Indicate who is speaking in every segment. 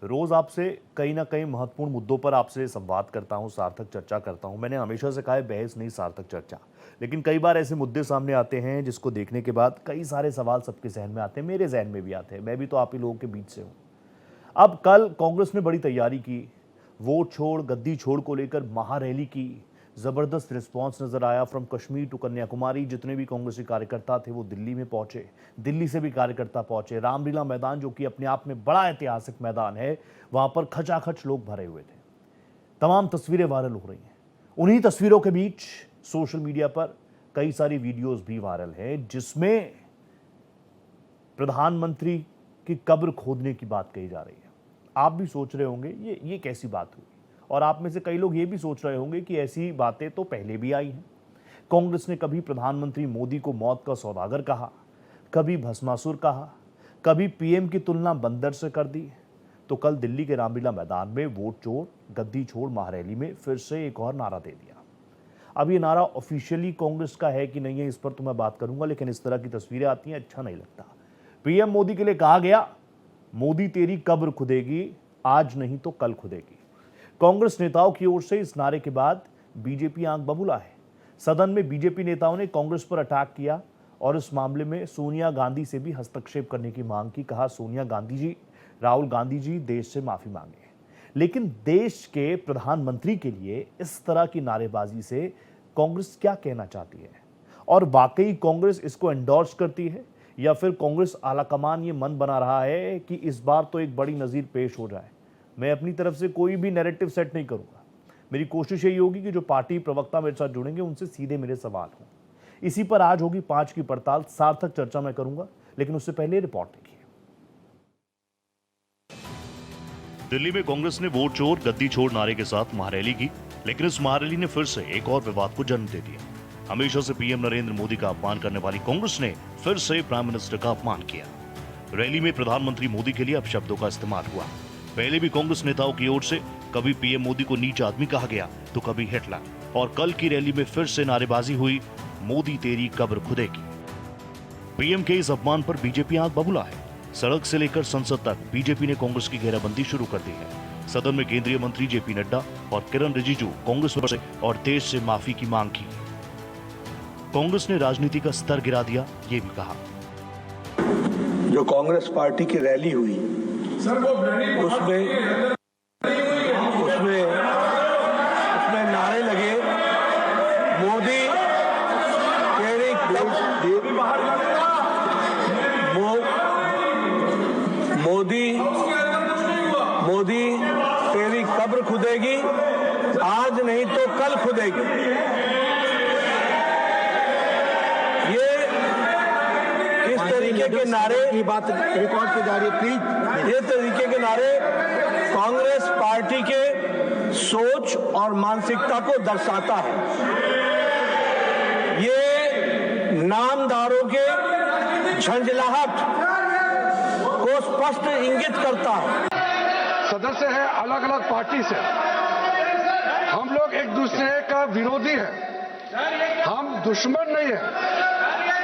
Speaker 1: रोज आपसे कहीं ना कहीं महत्वपूर्ण मुद्दों पर आपसे संवाद करता हूं, सार्थक चर्चा करता हूं। मैंने हमेशा से कहा है, बहस नहीं सार्थक चर्चा। लेकिन कई बार ऐसे मुद्दे सामने आते हैं जिसको देखने के बाद कई सारे सवाल सबके जहन में आते हैं, मेरे जहन में भी आते हैं। मैं भी तो आप ही लोगों के बीच से हूं। अब कल कांग्रेस ने बड़ी तैयारी की, वोट छोड़ गद्दी छोड़ को लेकर महारैली की। जबरदस्त रिस्पांस नजर आया फ्रॉम कश्मीर टू कन्याकुमारी। जितने भी कांग्रेसी कार्यकर्ता थे वो दिल्ली में पहुंचे, दिल्ली से भी कार्यकर्ता पहुंचे। रामलीला मैदान, जो कि अपने आप में बड़ा ऐतिहासिक मैदान है, वहां पर खचाखच लोग भरे हुए थे। तमाम तस्वीरें वायरल हो रही हैं। उन्हीं तस्वीरों के बीच सोशल मीडिया पर कई सारी वीडियोस भी वायरल हैं जिसमें प्रधानमंत्री की कब्र खोदने की बात कही जा रही है। आप भी सोच रहे होंगे ये कैसी बात हुई, और आप में से कई लोग ये भी सोच रहे होंगे कि ऐसी बातें तो पहले भी आई हैं। कांग्रेस ने कभी प्रधानमंत्री मोदी को मौत का सौदागर कहा, कभी भस्मासुर कहा, कभी पीएम की तुलना बंदर से कर दी। तो कल दिल्ली के रामलीला मैदान में वोट छोड़ गद्दी छोड़ महारैली में फिर से एक और नारा दे दिया। अब ये नारा ऑफिशियली कांग्रेस का है कि नहीं है, इस पर तो मैं बात करूंगा, लेकिन इस तरह की तस्वीरें आती हैं, अच्छा नहीं लगता। पीएम मोदी के लिए कहा गया, मोदी तेरी कब्र खुदेगी, आज नहीं तो कल खुदेगी। कांग्रेस नेताओं की ओर से इस नारे के बाद बीजेपी आंख बबूला है। सदन में बीजेपी नेताओं ने कांग्रेस पर अटैक किया और इस मामले में सोनिया गांधी से भी हस्तक्षेप करने की मांग की। कहा, सोनिया गांधी जी, राहुल गांधी जी देश से माफी मांगे। लेकिन देश के प्रधानमंत्री के लिए इस तरह की नारेबाजी से कांग्रेस क्या कहना चाहती है, और वाकई कांग्रेस इसको एंडोर्स करती है, या फिर कांग्रेस आलाकमान ये मन बना रहा है कि इस बार तो एक बड़ी नजीर पेश हो जाए। मैं अपनी तरफ से कोई भी नैरेटिव सेट नहीं करूंगा। मेरी कोशिश यही होगी कि जो पार्टी प्रवक्ता मेरे साथ जुड़ेंगे उनसे सीधे मेरे सवाल हों। इसी पर आज होगी 5 की पड़ताल, सार्थक चर्चा मैं करूंगा, लेकिन उससे पहले रिपोर्ट देखिए। दिल्ली में कांग्रेस ने वोट छोड़ गद्दी छोड़ नारे के साथ महारैली की, लेकिन इस महारैली ने फिर से एक और विवाद को जन्म दे दिया। हमेशा से पीएम नरेंद्र मोदी का अपमान करने वाली कांग्रेस ने फिर से प्राइम मिनिस्टर का अपमान किया। रैली में प्रधानमंत्री मोदी के लिए अपशब्दों का इस्तेमाल हुआ। पहले भी कांग्रेस नेताओं की ओर से कभी पीएम मोदी को नीच आदमी कहा गया, तो कभी हिटलर, और कल की रैली में फिर से नारेबाजी हुई, मोदी तेरी कब्र खुदेगी। पीएम के इस अपमान पर बीजेपी आंख बबूला है। सड़क से लेकर संसद तक बीजेपी ने कांग्रेस की घेराबंदी शुरू कर दी है। सदन में केंद्रीय मंत्री जेपी नड्डा और किरण रिजिजू कांग्रेस से और देश से माफी की मांग की। कांग्रेस ने राजनीति का स्तर गिरा दिया, ये भी कहा।
Speaker 2: जो कांग्रेस पार्टी की रैली हुई उसमें नारे लगे, मोदी तेरी मोदी तेरी कब्र खुदेगी, आज नहीं तो कल खुदेगी। ये इस तरीके के नारे की बात रिकॉर्ड पे जा रही है, प्लीज। ये तरीके के नारे कांग्रेस पार्टी के सोच और मानसिकता को दर्शाता है। ये नामदारों के झंझलाहट को स्पष्ट इंगित करता है।
Speaker 3: सदस्य है अलग अलग पार्टी से, हम लोग एक दूसरे का विरोधी है, हम दुश्मन नहीं है।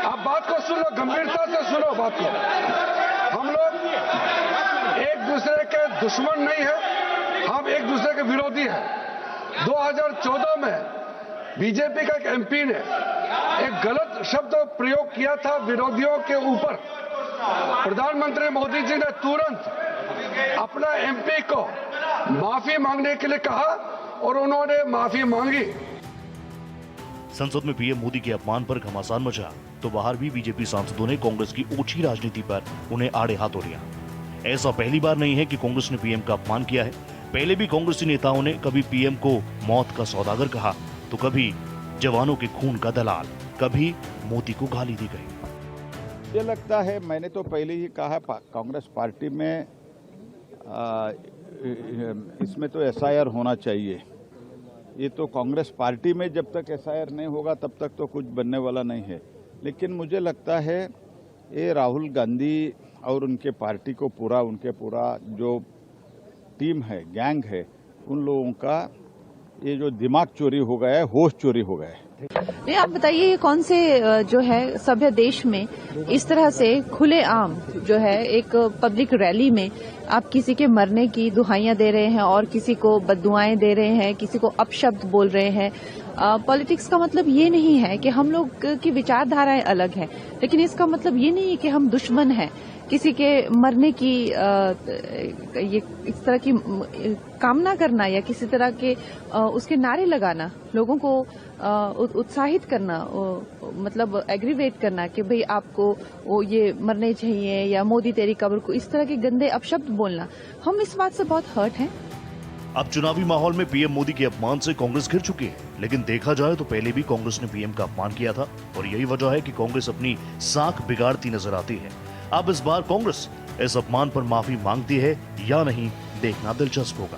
Speaker 3: आप बात को सुनो, गंभीरता से सुनो बात को। हम लोग एक दूसरे के दुश्मन नहीं है, हम एक दूसरे के विरोधी हैं। 2014 में बीजेपी का एक एमपी ने एक गलत शब्द प्रयोग किया था विरोधियों के ऊपर। प्रधानमंत्री मोदी जी ने तुरंत अपना एमपी को माफी मांगने के लिए कहा और उन्होंने माफी मांगी।
Speaker 1: संसद में पीएम मोदी के अपमान पर घमासान मचा, तो बाहर भी बीजेपी सांसदों ने कांग्रेस की ओछी राजनीति पर उन्हें आड़े हाथों लिया। ऐसा पहली बार नहीं है कि कांग्रेस ने पीएम का अपमान किया है। पहले भी कांग्रेसी नेताओं ने कभी पीएम को मौत का सौदागर कहा, तो कभी जवानों के खून का दलाल, कभी मोदी को गाली दी गई।
Speaker 4: मुझे लगता है, मैंने तो पहले ही कहा, कांग्रेस पार्टी में इसमें तो एसआईआर होना चाहिए। ये तो कांग्रेस पार्टी में जब तक एसआईआर नहीं होगा तब तक तो कुछ बनने वाला नहीं है। लेकिन मुझे लगता है ये राहुल गांधी और उनके पार्टी को उनके पूरा जो टीम है, गैंग है, उन लोगों का ये जो दिमाग चोरी हो गया है, होश चोरी हो गया है।
Speaker 5: नहीं, आप बताइए ये कौन से जो है सभ्य देश में इस तरह से खुलेआम जो है एक पब्लिक रैली में आप किसी के मरने की दुहाइयां दे रहे हैं और किसी को बद्दुआएं दे रहे हैं, किसी को अपशब्द बोल रहे हैं। पॉलिटिक्स का मतलब ये नहीं है कि हम लोग की विचारधाराएं अलग हैं, लेकिन इसका मतलब ये नहीं है कि हम दुश्मन हैं। किसी के मरने की ये इस तरह की कामना करना या किसी तरह के उसके नारे लगाना, लोगों को उत्साहित करना, मतलब एग्रीवेट करना कि भाई आपको वो ये मरने चाहिए या मोदी तेरी कब्र को, इस तरह के गंदे अपशब्द बोलना, हम इस बात से बहुत हर्ट हैं।
Speaker 1: अब चुनावी माहौल में पीएम मोदी के अपमान से कांग्रेस घिर चुकी है, लेकिन देखा जाए तो पहले भी कांग्रेस ने पीएम का अपमान किया था और यही वजह है कि कांग्रेस अपनी साख बिगाड़ती नजर आती है। अब इस बार कांग्रेस इस अपमान पर माफी मांगती है या नहीं, देखना दिलचस्प होगा।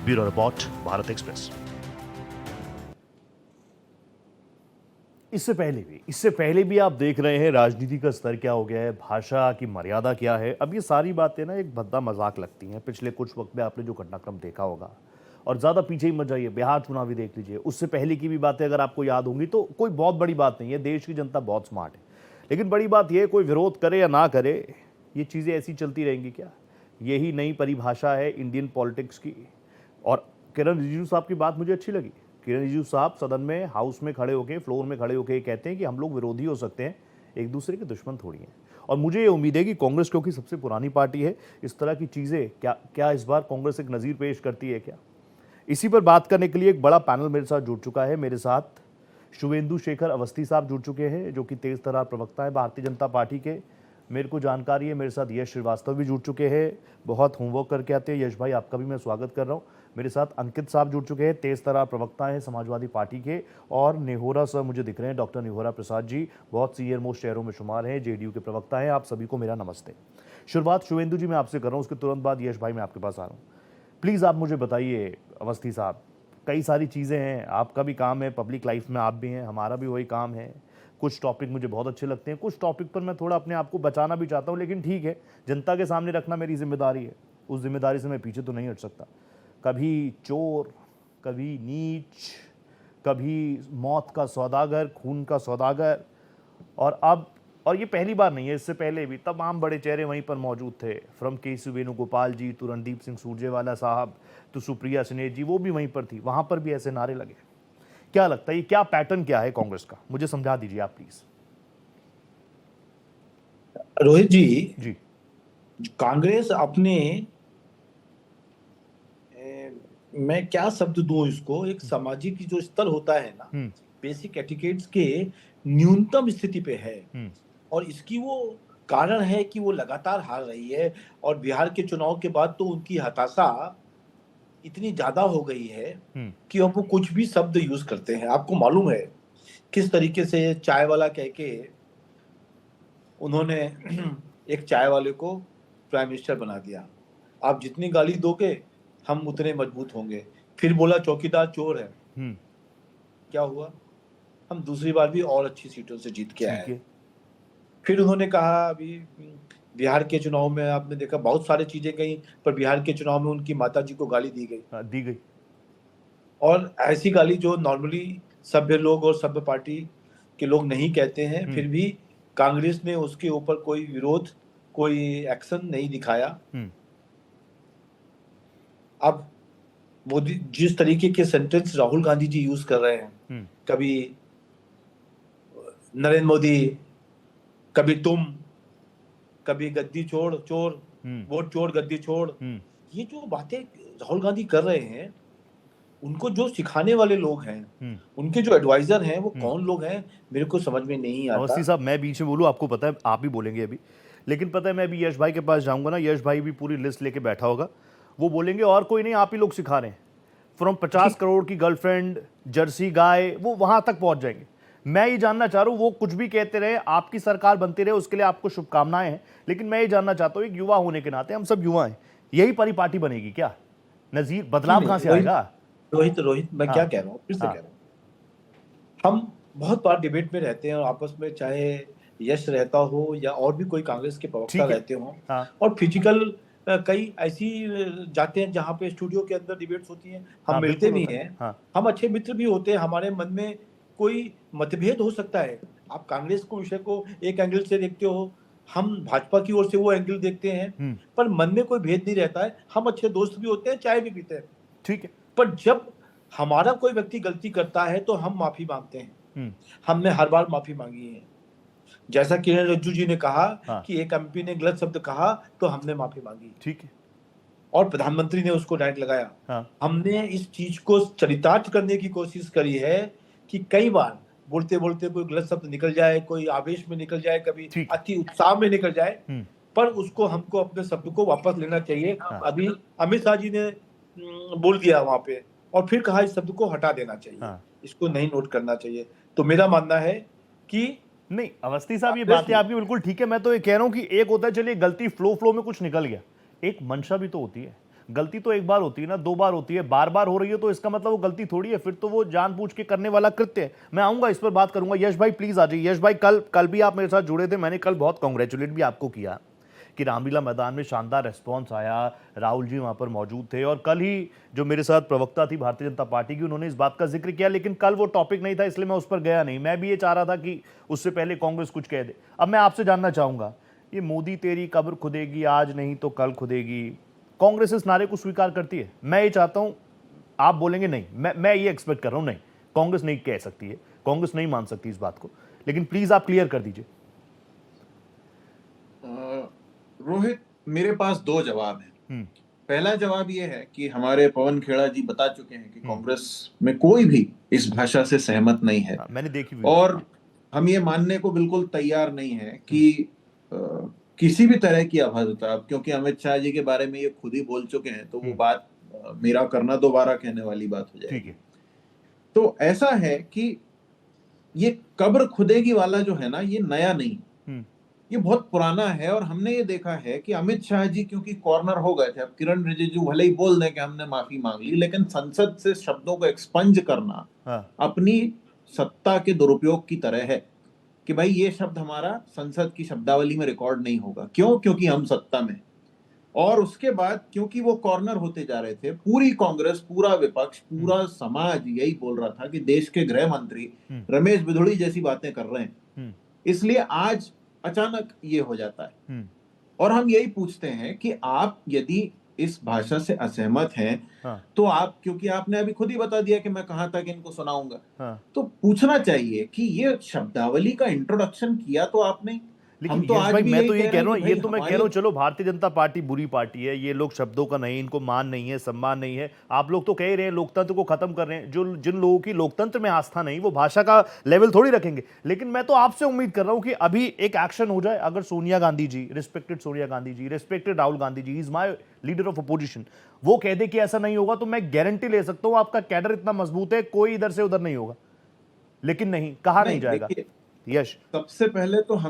Speaker 1: Bureau report, Bharat express. इससे पहले भी आप देख रहे हैं राजनीति का स्तर क्या हो गया है, भाषा की मर्यादा क्या है। अब ये सारी बातें ना एक भद्दा मजाक लगती हैं। पिछले कुछ वक्त में आपने जो घटनाक्रम देखा होगा, और ज़्यादा पीछे ही मत जाइए, बिहार चुनावी देख लीजिए, उससे पहले की भी बातें अगर आपको याद होंगी तो कोई बहुत बड़ी बात नहीं है। देश की जनता बहुत स्मार्ट है, लेकिन बड़ी बात यह है कोई विरोध करे या ना करे, ये चीज़ें ऐसी चलती रहेंगी क्या? यही नई परिभाषा है इंडियन पॉलिटिक्स की। और किरण रिजिजू साहब की बात मुझे अच्छी लगी। किरण रिजिजू साहब सदन में, हाउस में खड़े होकर, फ्लोर में खड़े होकर कहते हैं कि हम लोग विरोधी हो सकते हैं, एक दूसरे के दुश्मन थोड़ी हैं। और मुझे ये उम्मीद है कि कांग्रेस, क्योंकि सबसे पुरानी पार्टी है, इस तरह की चीज़ें क्या इस बार कांग्रेस एक नज़ीर पेश करती है क्या? इसी पर बात करने के लिए एक बड़ा पैनल मेरे साथ जुड़ चुका है। मेरे साथ शुभेंदु शेखर अवस्थी साहब जुड़ चुके हैं, जो कि तेज तर्रार प्रवक्ता है भारतीय जनता पार्टी के। मेरे को जानकारी है मेरे साथ यश श्रीवास्तव भी जुड़ चुके हैं, बहुत होमवर्क करके आते हैं। यश भाई, आपका भी मैं स्वागत कर रहा हूँ। मेरे साथ अंकित साहब जुड़ चुके हैं, तेज तर्रार प्रवक्ता हैं समाजवादी पार्टी के। और नेहोरा सर मुझे दिख रहे हैं, डॉक्टर नेहोरा प्रसाद जी, बहुत सीनियर मोस्ट चेहरों में शुमार हैं, जेडीयू के प्रवक्ता हैं। आप सभी को मेरा नमस्ते। शुरुआत शुभेंदु जी मैं आपसे कर रहा हूँ, उसके तुरंत बाद यश भाई मैं आपके पास आ रहा हूँ। प्लीज़ आप मुझे बताइए अवस्थी साहब, कई सारी चीज़ें हैं, आपका भी काम है, पब्लिक लाइफ में आप भी हैं, हमारा भी वही काम है। कुछ टॉपिक मुझे बहुत अच्छे लगते हैं, कुछ टॉपिक पर मैं थोड़ा अपने आप को बचाना भी चाहता हूँ, लेकिन ठीक है, जनता के सामने रखना मेरी जिम्मेदारी है। उस जिम्मेदारी से मैं पीछे तो नहीं हट सकता। कभी चोर, कभी नीच, कभी मौत का सौदागर, खून का सौदागर, और ये पहली बार नहीं है, इससे पहले भी तमाम बड़े चेहरे वहीं पर मौजूद थे। फ्रॉम के वेणुगोपाल जी टू रणदीप सिंह सुरजेवाला साहब तो सुप्रिया सिन्हा जी, वो भी वहीं पर थी। वहां पर भी ऐसे नारे लगे। क्या लगता है ये क्या पैटर्न क्या है कांग्रेस का? मुझे समझा दीजिए आप प्लीज।
Speaker 6: रोहित जी, कांग्रेस अपने मैं क्या शब्द दूं इसको, एक सामाजिक जो स्तर होता है ना, बेसिक एटिकेट्स के न्यूनतम स्थिति पे है। और इसकी वो कारण है कि वो लगातार हार रही है। और बिहार के चुनाव के बाद तो उनकी हताशा इतनी ज्यादा हो गई है कि अब वो कुछ भी शब्द यूज करते हैं। आपको मालूम है किस तरीके से चाय वाला कह के उन्होंने एक चाय वाले को प्राइम मिनिस्टर बना दिया। आप जितनी गाली दोगे हम उतने मजबूत होंगे। फिर बोला चौकीदार चोर है। क्या हुआ? हम दूसरी बार भी और अच्छी सीटों से जीत के आए। फिर उन्होंने कहा अभी बिहार के चुनाव में आपने देखा बहुत सारी चीजें गई, पर बिहार के चुनाव में उनकी माताजी को गाली दी गई। और ऐसी गाली जो नॉर्मली सभ्य लोग और सभ्य पार्टी के लोग नहीं कहते हैं। फिर भी कांग्रेस ने उसके ऊपर कोई विरोध, कोई एक्शन नहीं दिखाया। अब मोदी जिस तरीके के सेंटेंस राहुल गांधी जी यूज कर रहे हैं, कभी नरेंद्र मोदी, कभी तुम, कभी गद्दी छोड़ चोर, वोट चोर गद्दी छोड़, ये जो बातें राहुल गांधी कर रहे हैं, उनको जो सिखाने वाले लोग हैं, उनके जो एडवाइजर हैं, वो कौन लोग हैं मेरे को समझ में नहीं आता।
Speaker 1: अवस्थी साहब मैं बीच में बोलूं, आपको पता है आप भी बोलेंगे अभी, लेकिन पता है मैं भी यश भाई के पास जाऊंगा ना, यश भाई भी पूरी लिस्ट लेके बैठा होगा। वो बोलेंगे और कोई नहीं, आप ही लोग सिखा रहे हैं। फ्रॉम 50 करोड़ की गर्लफ्रेंड, जर्सी गाय, वो वहां तक पहुंच जाएंगे। मैं ये जानना चाह रहा हूं, वो कुछ भी कहते रहे, आपकी सरकार बनती रहे, उसके लिए आपको शुभकामनाएं हैं, लेकिन मैं ये जानना चाहता हूं, एक युवा होने के नाते हम सब युवा हैं, यही परिपाटी बनेगी क्या? नजीर बदलाव कहां से आएगा?
Speaker 6: रोहित मैं क्या कह रहा हूँ, फिर से कह रहा हूँ, हम बहुत बार डिबेट में रहते हैं और आपस में, चाहे यश रहता हो या और भी कोई कांग्रेस के प्रवक्ता रहते हो, और फिजिकल कई ऐसी जाते हैं जहाँ पे स्टूडियो के अंदर डिबेट्स होती हैं, हम मिलते भी हैं। हम अच्छे मित्र भी होते हैं, हमारे मन में कोई मतभेद हो सकता है। आप कांग्रेस को विषय को एक एंगल से देखते हो, हम भाजपा की ओर से वो एंगल देखते हैं, पर मन में कोई भेद नहीं रहता है। हम अच्छे दोस्त भी होते हैं, चाय भी पीते हैं,
Speaker 1: ठीक है।
Speaker 6: पर जब हमारा कोई व्यक्ति गलती करता है तो हम माफी मांगते हैं। हमने हर बार माफी मांगी है। जैसा किरण रिजिजू जी ने कहा कि एक एमपी ने गलत शब्द कहा तो हमने माफी मांगी,
Speaker 1: ठीक है,
Speaker 6: और प्रधानमंत्री ने उसको डांट लगाया। हमने इस चीज को चरितार्थ करने की कोशिश करी है कि कई बार बोलते बोलते कोई गलत शब्द निकल जाए, कोई आवेश में निकल जाए, कभी अति उत्साह में निकल जाए, पर उसको हमको अपने शब्द को वापस लेना चाहिए। अभी अमित शाह जी ने बोल दिया वहां पे, और फिर कहा इस शब्द को हटा देना चाहिए, इसको नहीं नोट करना चाहिए। तो मेरा मानना है कि
Speaker 1: नहीं अवस्थी साहब, ये बातें आपकी बिल्कुल ठीक है। मैं तो ये कह रहा हूं कि एक होता है चलिए गलती फ्लो में कुछ निकल गया, एक मंशा भी तो होती है। गलती तो एक बार होती है ना, 2 बार होती है, बार बार हो रही है तो इसका मतलब वो गलती थोड़ी है, फिर तो वो जानबूझ के करने वाला कृत्य है। मैं आऊंगा इस पर बात करूंगा। यश भाई प्लीज आ जाइए। यश भाई कल भी आप मेरे साथ जुड़े थे, मैंने कल बहुत कांग्रेचुलेट भी आपको किया कि रामलीला मैदान में शानदार रेस्पॉन्स आया, राहुल जी वहां पर मौजूद थे, और कल ही जो मेरे साथ प्रवक्ता थी भारतीय जनता पार्टी की, उन्होंने इस बात का जिक्र किया, लेकिन कल वो टॉपिक नहीं था इसलिए मैं उस पर गया नहीं। मैं भी ये चाह रहा था कि उससे पहले कांग्रेस कुछ कह दे। अब मैं आपसे जानना चाहूंगा, ये मोदी तेरी कब्र खुदेगी आज नहीं तो कल खुदेगी, कांग्रेस इस नारे को स्वीकार करती है? मैं ये चाहता हूं, आप बोलेंगे नहीं, मैं ये एक्सपेक्ट कर रहा हूं नहीं, कांग्रेस नहीं कह सकती है, कांग्रेस नहीं मान सकती इस बात को, लेकिन प्लीज आप क्लियर कर दीजिए।
Speaker 7: रोहित, मेरे पास 2 जवाब हैं। पहला जवाब ये है कि हमारे पवन खेड़ा जी बता चुके हैं कि कांग्रेस में कोई भी इस भाषा से सहमत नहीं है।
Speaker 1: मैंने देखी,
Speaker 7: और हम ये मानने को बिल्कुल तैयार नहीं है कि किसी भी तरह की अभद्रता, क्योंकि अमित शाह जी के बारे में ये खुद ही बोल चुके हैं, तो वो बात मेरा करना दोबारा कहने वाली बात हो जाएगी। तो ऐसा है कि ये कब्र खुदेगी वाला जो है ना, ये नया नहीं, ये बहुत पुराना है। और हमने ये देखा है कि अमित शाह जी क्योंकि कॉर्नर हो गए थे, अब किरण रिजिजू भले ही बोल दें कि हमने माफी मांग ली, लेकिन संसद से शब्दों को एक्सपंज करना अपनी सत्ता के दुरुपयोग की तरह है कि भाई ये शब्द हमारा संसद की शब्दावली में रिकॉर्ड नहीं होगा। क्यों? क्योंकि हम सत्ता में। और उसके बाद क्योंकि वो कॉर्नर होते जा रहे थे, पूरी कांग्रेस, पूरा विपक्ष, पूरा समाज यही बोल रहा था कि देश के गृह मंत्री रमेश बिधूड़ी जैसी बातें कर रहे हैं, इसलिए आज अचानक ये हो जाता है। और हम यही पूछते हैं कि आप यदि इस भाषा से असहमत हैं तो आप, क्योंकि आपने अभी खुद ही बता दिया कि मैं कहां तक इनको सुनाऊंगा, तो पूछना चाहिए कि ये शब्दावली का इंट्रोडक्शन किया तो आपने।
Speaker 1: लेकिन तो आज भाई मैं तो ये कह रहा हूँ, ये तो मैं कह रहा हूँ, चलो भारतीय जनता पार्टी बुरी पार्टी है, ये लोग शब्दों का नहीं, इनको मान नहीं है, सम्मान नहीं है, आप लोग तो कह रहे हैं लोकतंत्र को खत्म कर रहे हैं। जो जिन लोगों की लोकतंत्र में आस्था नहीं, वो भाषा का लेवल थोड़ी रखेंगे। लेकिन मैं तो आपसे उम्मीद कर रहा हूं कि अभी एक एक्शन हो जाए। अगर Sonia Gandhi ji, respected Sonia Gandhi ji, respected Rahul Gandhi ji, is my leader of opposition, वो कह दे कि ऐसा नहीं होगा, तो मैं गारंटी ले सकता हूं आपका कैडर इतना मजबूत है, कोई इधर से उधर नहीं होगा। लेकिन नहीं, कहा नहीं जाएगा। यश,
Speaker 7: सबसे पहले तो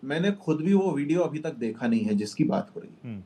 Speaker 7: मैंने खुद भी वो वीडियो अभी तक देखा नहीं है जिसकी बात हो रही है,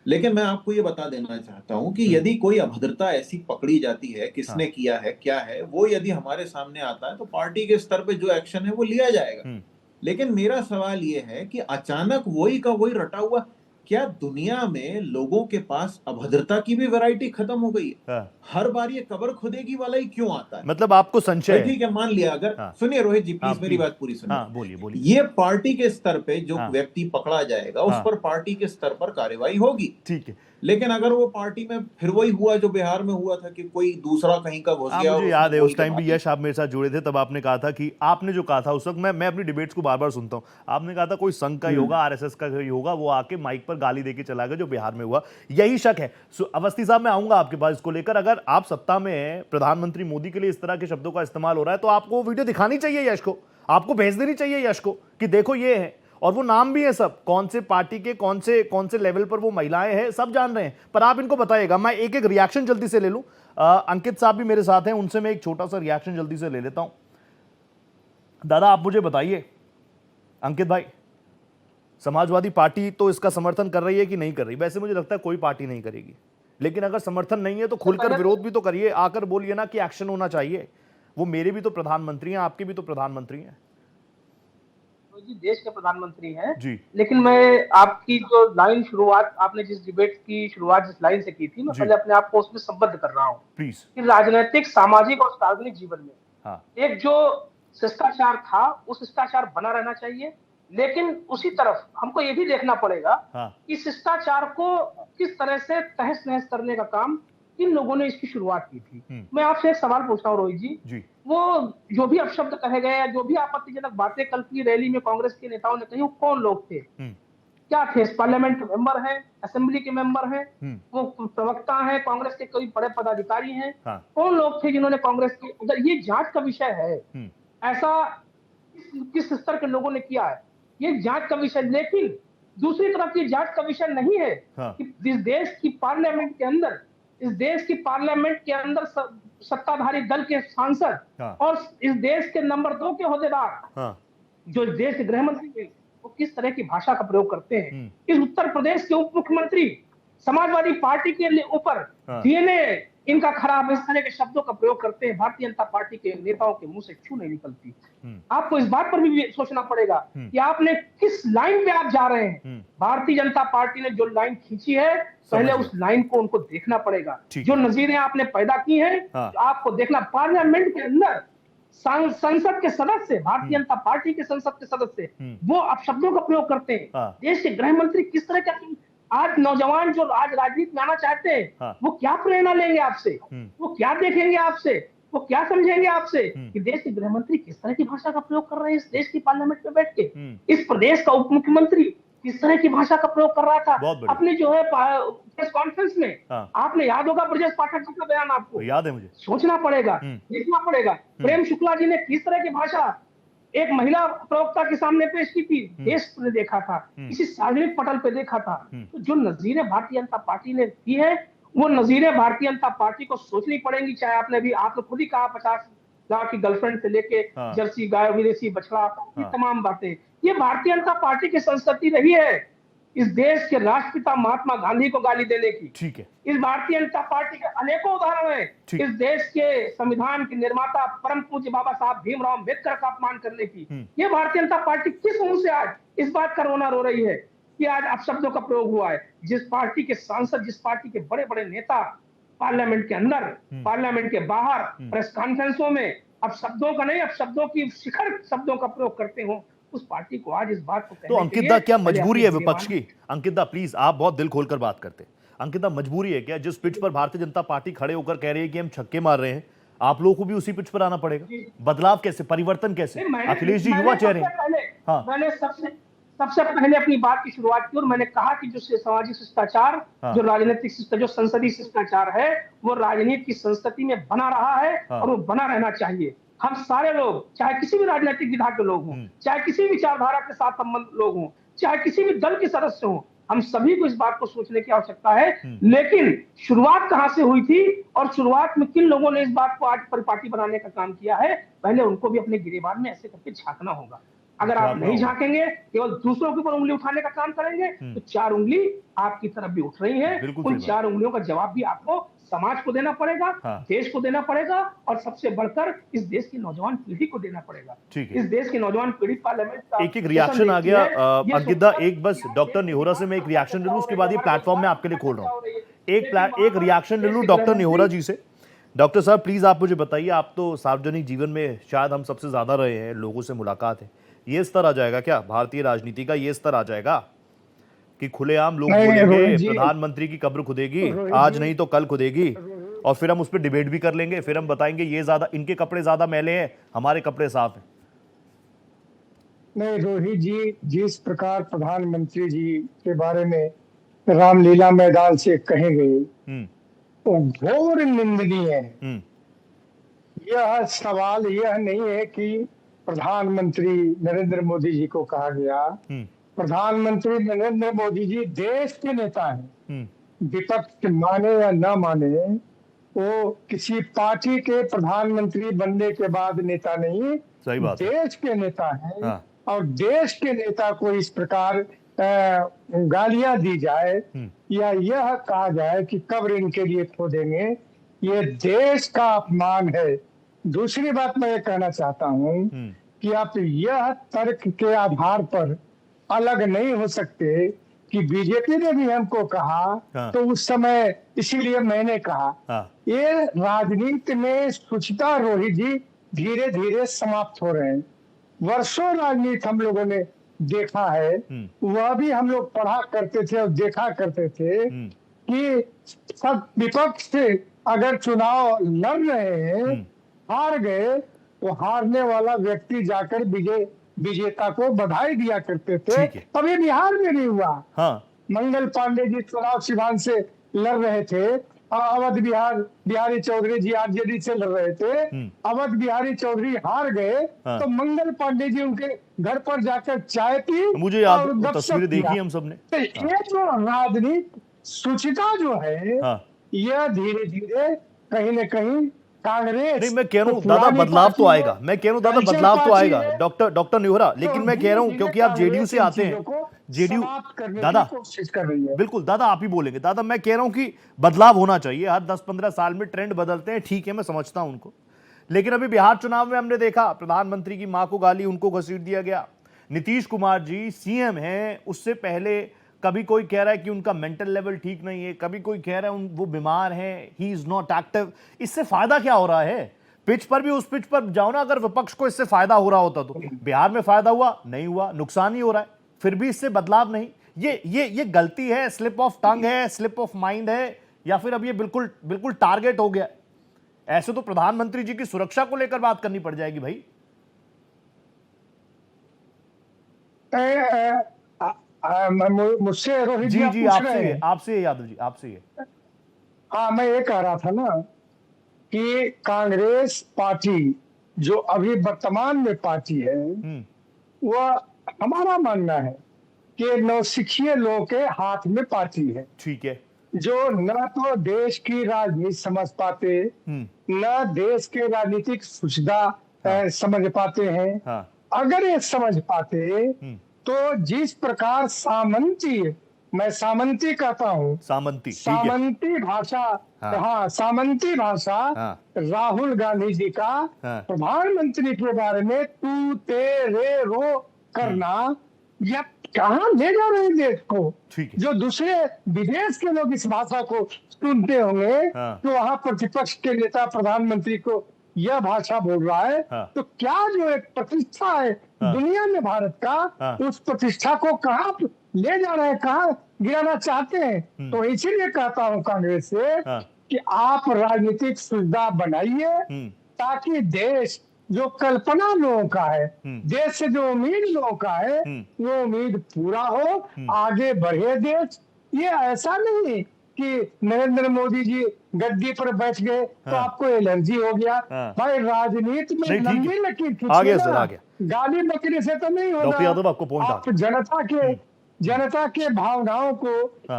Speaker 7: लेकिन मैं आपको ये बता देना चाहता हूं कि यदि कोई अभद्रता ऐसी पकड़ी जाती है, किसने किया है, क्या है, वो यदि हमारे सामने आता है तो पार्टी के स्तर पे जो एक्शन है वो लिया जाएगा। लेकिन मेरा सवाल ये है कि अचानक वही का वही रटा हुआ, क्या दुनिया में लोगों के पास अभद्रता की भी वैरायटी खत्म हो गई है? हर बार ये कब्र खुदेगी वाला ही क्यों आता है?
Speaker 1: मतलब आपको संशय है?
Speaker 7: ठीक है, मान लिया अगर, सुनिए रोहित जी प्लीज मेरी बात पूरी सुनिए।
Speaker 1: बोलिए।
Speaker 7: ये पार्टी के स्तर पे जो व्यक्ति पकड़ा जाएगा उस पर पार्टी के स्तर पर कार्रवाई होगी,
Speaker 1: ठीक है।
Speaker 7: लेकिन अगर वो पार्टी में फिर वही हुआ जो बिहार में हुआ था कि कोई दूसरा कहीं का घुस गया।
Speaker 1: मुझे याद है उस टाइम भी यश आप मेरे साथ जुड़े थे, तब आपने कहा था कि आपने जो कहा था उस वक्त, मैं अपनी डिबेट्स को बार बार सुनता हूं, आपने कहा था कोई संघ का ही होगा, आरएसएस का ही होगा, वो आके माइक पर गाली देके चला गया, जो बिहार में हुआ। यही शक है। अवस्थी साहब मैं आऊंगा आपके पास इसको लेकर। अगर आप सत्ता में हैं, प्रधानमंत्री मोदी के लिए इस तरह के शब्दों का इस्तेमाल हो रहा है, तो आपको वीडियो दिखानी चाहिए यश को, आपको भेज देनी चाहिए यश को कि देखो ये है, और वो नाम भी है सब, कौन से पार्टी के कौन से लेवल पर वो महिलाएं हैं, सब जान रहे हैं। पर आप इनको बताइएगा। मैं एक एक रिएक्शन जल्दी से ले लूं। अंकित साहब भी मेरे साथ हैं, उनसे मैं एक छोटा सा रिएक्शन जल्दी से ले लेता हूं। दादा आप मुझे बताइए, अंकित भाई, समाजवादी पार्टी तो इसका समर्थन कर रही है कि नहीं कर रही? वैसे मुझे लगता है कोई पार्टी नहीं करेगी, लेकिन अगर समर्थन नहीं है तो खुलकर विरोध भी तो करिए, आकर बोलिए ना कि एक्शन होना चाहिए। वो मेरे भी तो प्रधानमंत्री हैं, आपके भी तो प्रधानमंत्री हैं
Speaker 8: जी, देश के प्रधानमंत्री हैं
Speaker 1: जी।
Speaker 8: लेकिन मैं आपकी जो लाइन शुरुआत, आपने जिस डिबेट की शुरुआत जिस लाइन से की थी, मैं पहले अपने आप को उसमें संबद्ध कर रहा हूँ
Speaker 1: प्लीज।
Speaker 8: कि राजनीतिक, सामाजिक और सार्वजनिक जीवन में
Speaker 1: हाँ।
Speaker 8: एक जो शिष्टाचार था वो शिष्टाचार बना रहना चाहिए, लेकिन उसी तरफ हमको ये भी देखना पड़ेगा
Speaker 1: हाँ।
Speaker 8: कि शिष्टाचार को किस तरह से तहस नहस करने का काम किन लोगों ने इसकी शुरुआत की थी। मैं आपसे एक सवाल पूछता हूँ रोहित जी, वो जो भी अपशब्द कहे गए या जो भी आपत्तिजनक बातें कल की रैली में कांग्रेस के नेताओं ने कही, वो कौन लोग थे? क्या थे? पार्लियामेंट मेंबर हैं, असेंबली के मेंबर हैं, वो प्रवक्ता हैं, कांग्रेस के कोई बड़े पदाधिकारी हैं? कौन लोग थे जिन्होंने कांग्रेस की, अगर ये जांच का विषय है, ऐसा किस स्तर के लोगों ने किया है, ये जांच का विषय। लेकिन दूसरी तरफ ये जांच का विषय नहीं है कि इस देश की पार्लियामेंट के अंदर, इस देश की पार्लियामेंट के अंदर सत्ताधारी दल के सांसद और इस देश के नंबर 2 के होदेदार जो देश के गृह मंत्री हैं, वो किस तरह की भाषा का प्रयोग करते हैं। इस उत्तर प्रदेश के उप मुख्यमंत्री समाजवादी पार्टी के ऊपर डीएनए इनका खराब, इस तरह के शब्दों का प्रयोग करते हैं, भारतीय जनता पार्टी के नेताओं के मुंह से छू नहीं निकलती। आपको इस बात पर भी सोचना पड़ेगा कि आपने किस लाइन पे आप जा रहे हैं। भारतीय जनता पार्टी ने जो लाइन खींची है, पहले उस लाइन को उनको देखना पड़ेगा। जो नजीरें आपने पैदा की हैं, आपको देखना। पार्लियामेंट के अंदर संसद के सदस्य, भारतीय जनता पार्टी के संसद के सदस्य, वो अपशब्दों का प्रयोग करते हैं। देश के गृह मंत्री किस तरह का, आज नौजवान जो आज राजनीति में आना चाहते हैं, वो क्या प्रेरणा लेंगे आपसे, वो क्या देखेंगे आपसे, वो क्या समझेंगे आपसे कि देश के गृह मंत्री किस तरह की भाषा का प्रयोग कर रहे हैं इस देश की पार्लियामेंट में बैठ के। इस प्रदेश का उप मुख्यमंत्री किस तरह की भाषा का प्रयोग कर रहा था अपनी जो है प्रेस कॉन्फ्रेंस में। आपने याद होगा ब्रजेश पाठक जी का बयान, आपको
Speaker 1: याद है? मुझे
Speaker 8: सोचना पड़ेगा, देखना पड़ेगा। प्रेम शुक्ला जी ने किस तरह की भाषा एक महिला प्रवक्ता के सामने पेश की थी, देश ने देखा था, किसी सार्वजनिक पटल पे देखा था। तो जो नजीरें भारतीय जनता पार्टी ने की है, वो नजीरें भारतीय जनता पार्टी को सोचनी पड़ेंगी। चाहे आपने खुद ही कहा 50 लाख की गर्लफ्रेंड से लेके जर्सी गाय, विदेशी बछड़ा, ये तमाम बातें, ये भारतीय जनता पार्टी की संस्कृति रही है इस देश के राष्ट्रपिता महात्मा गांधी को गाली देने की।
Speaker 1: ठीक है।
Speaker 8: इस भारतीय जनता पार्टी के अनेकों उदाहरण हैं इस देश के संविधान के निर्माता परम पूज्य बाबा साहब भीमराव अम्बेडकर का अपमान करने की। ये भारतीय जनता पार्टी किस मुंह से आज इस बात का रोना रो रही है कि आज अपशब्दों का प्रयोग हुआ है। जिस पार्टी के सांसद, जिस पार्टी के बड़े बड़े नेता पार्लियामेंट के अंदर, पार्लियामेंट के बाहर प्रेस कॉन्फ्रेंसों में अपशब्दों का नहीं, अपशब्दों की शिखर शब्दों का प्रयोग करते हो, उस पार्टी को आज इस बात को
Speaker 1: तो अंकिता, क्या मजबूरी है विपक्ष की? अंकिता प्लीज, आप बहुत दिल खोलकर बात करते हैं। अंकिता, मजबूरी है क्या? जिस पिच पर भारतीय जनता पार्टी खड़े होकर कह रही है कि हम छक्के मार रहे हैं, आप लोगों को भी उसी पिच पर आना पड़ेगा। बदलाव कैसे, परिवर्तन कैसे? अखिलेश जी युवा चेहरे हैं।
Speaker 8: मैंने सबसे पहले अपनी बात की शुरुआत की और मैंने कहा कि जो सामाजिक शिष्टाचार, जो राजनीतिक शिष्टाचार, जो संसदीय शिष्टाचार है, वो राजनीति की संस्कृति में बना रहा है और वो बना रहना चाहिए। हम सारे लोग, चाहे किसी भी राजनीतिक विधा के लोग हों, चाहे किसी भी विचारधारा के साथ संबंध लोग हों, चाहे किसी भी दल के सदस्य हों, हम सभी को इस बात को सोचने की आवश्यकता है। लेकिन शुरुआत कहां से हुई थी और शुरुआत में किन लोगों ने इस बात को आज परिपाटी बनाने का काम किया है, पहले उनको भी अपने गिरेबान में ऐसे करके झांकना होगा। अगर आप नहीं झांकेंगे, केवल दूसरों के ऊपर उंगली उठाने का काम करेंगे, तो 4 उंगली आपकी तरफ भी उठ रही है। उन 4 उंगलियों का जवाब भी आपको समाज को देना पड़ेगा, देश को देना पड़ेगा और सबसे बढ़कर इस देश की नौजवान पीढ़ी को देना पड़ेगा। इस देश की नौजवान पीढ़ी पार्लियामेंट का
Speaker 1: एक रिएक्शन आ गया अंकिता, एक बस डॉक्टर निहोरा से मैं एक रिएक्शन ले लूं, उसके बाद ये प्लेटफॉर्म में आपके लिए खोल रहा हूं। एक रिएक्शन ले लूं डॉक्टर निहोरा जी से। डॉक्टर साहब प्लीज आप मुझे बताइए, आप तो सार्वजनिक जीवन में शायद हम सबसे ज्यादा रहे हैं, लोगों से मुलाकात है, ये स्तर आ जाएगा क्या भारतीय राजनीति का? ये स्तर आ जाएगा कि खुलेआम लोग बोलेंगे प्रधानमंत्री की कब्र खुदेगी, आज नहीं तो कल खुदेगी, और फिर हम उस पर डिबेट भी कर लेंगे, फिर हम बताएंगे ये ज्यादा, इनके कपड़े ज्यादा मैले हैं, हमारे कपड़े साफ हैं।
Speaker 9: नहीं रोहित जी, जिस प्रकार प्रधानमंत्री जी के बारे में रामलीला मैदान से कहे गए, वो घोर निंदनीय है। यह सवाल यह नहीं है कि प्रधानमंत्री नरेंद्र मोदी जी को कहा गया। प्रधानमंत्री नरेंद्र मोदी जी देश के नेता हैं। विपक्ष माने या न माने, वो किसी पार्टी के प्रधानमंत्री बनने के बाद नेता नहीं,
Speaker 1: सही बात,
Speaker 9: देश के नेता हैं। और देश के नेता को इस प्रकार गालियां दी जाए या यह कहा जाए कि कब्र इनके लिए खोदेंगे, ये देश का अपमान है। दूसरी बात मैं ये कहना चाहता हूँ कि आप यह तर्क के आधार पर अलग नहीं हो सकते कि बीजेपी ने भी हमको कहा तो उस समय, इसीलिए मैंने कहा ये राजनीति में शुचिता रोहित जी धीरे धीरे समाप्त हो रहे हैं। वर्षों राजनीति हम लोगों ने देखा है, वह भी हम लोग पढ़ा करते थे और देखा करते थे कि सब विपक्ष से अगर चुनाव लड़ रहे हैं, हार गए तो हारने वाला व्यक्ति जाकर विजेता को बधाई दिया करते थे। अभी बिहार में नहीं हुआ।
Speaker 1: हाँ।
Speaker 9: मंगल पांडे जी चुनाव सिवान से लड़ रहे थे, अवध बिहारी चौधरी जी आरजेडी से लड़ रहे थे, अवध बिहारी चौधरी हार गए। तो मंगल पांडे जी उनके घर पर जाकर चाय पी,
Speaker 1: मुझे याद, तस्वीरें देखी हम सबने।
Speaker 9: तो ये जो राजनीति सूचिता जो है, यह धीरे धीरे कहीं न कहीं कांग्रेस,
Speaker 1: नहीं मैं कह रहा हूँ दादा बदलाव तो आएगा, मैं कह रहा हूँ दादा बदलाव तो आएगा डॉक्टर निहोरा, लेकिन मैं कह रहा हूँ क्योंकि आप जेडीयू से आते हैं, जेडीयू दादा
Speaker 9: कोशिश कर रही है।
Speaker 1: बिल्कुल दादा आप ही बोलेंगे। दादा मैं कह रहा हूँ कि बदलाव होना चाहिए, हर 10-15 साल में ट्रेंड बदलते हैं, ठीक है मैं समझता हूं उनको, लेकिन अभी बिहार चुनाव में हमने देखा प्रधानमंत्री की मां को गाली, उनको घसीट दिया गया। नीतीश कुमार जी सीएम हैं, उससे पहले कभी कोई कह रहा है कि उनका मेंटल लेवल ठीक नहीं है, कभी कोई कह रहा है वो बीमार हैं, ही इज नॉट एक्टिव। इससे फायदा क्या हो रहा है? पिच पर भी उस पिच पर जाओ ना, अगर विपक्ष को इससे फायदा हो रहा होता तो। बिहार में फायदा हुआ नहीं हुआ, नुकसान ही हो रहा है, फिर भी इससे बदलाव नहीं। ये गलती है, स्लिप ऑफ टंग है, स्लिप ऑफ माइंड है, या फिर अब ये बिल्कुल टारगेट हो गया? ऐसे तो प्रधानमंत्री जी की सुरक्षा को लेकर बात करनी पड़ जाएगी भाई।
Speaker 9: मुझसे रोहित
Speaker 1: जी आपसे यादव जी, आपसे ये।
Speaker 9: हाँ, मैं ये कह रहा था ना कि कांग्रेस पार्टी जो अभी वर्तमान में पार्टी है, वह हमारा मानना है कि नौसिखिए लोगों के हाथ में पार्टी है।
Speaker 1: ठीक है।
Speaker 9: जो न तो देश की राजनीति समझ पाते, न देश के राजनीतिक सूचना समझ पाते हैं। अगर ये समझ पाते तो जिस प्रकार मैं सामंती कहता हूँ, सामंती भाषा, सामंती भाषा राहुल गांधी जी का प्रधानमंत्री के बारे में तू तेरे रो करना, यह कहाँ ले जा रहे हैं देश को? जो दूसरे विदेश के लोग इस भाषा को सुनते होंगे तो वहां प्रतिपक्ष के नेता प्रधानमंत्री को यह भाषा बोल रहा है, तो क्या जो एक प्रतिष्ठा है दुनिया में भारत का, उस प्रतिष्ठा को कहाँ ले जा रहे हैं, कहाँ गिराना चाहते हैं? तो इसीलिए कहता हूँ कांग्रेस से कि आप राजनीतिक सुविधा बनाइए ताकि देश जो कल्पना लोगों का है, देश से जो उम्मीद लोगों का है, वो उम्मीद पूरा हो, आगे बढ़े देश। ये ऐसा नहीं कि नरेंद्र मोदी जी गद्दी पर बैठ गए तो आपको एलर्जी हो गया। भाई राजनीति में लंबी लकीर खींचिए, गाली बकरी से तो नहीं होगा। आप जनता के भावनाओं को,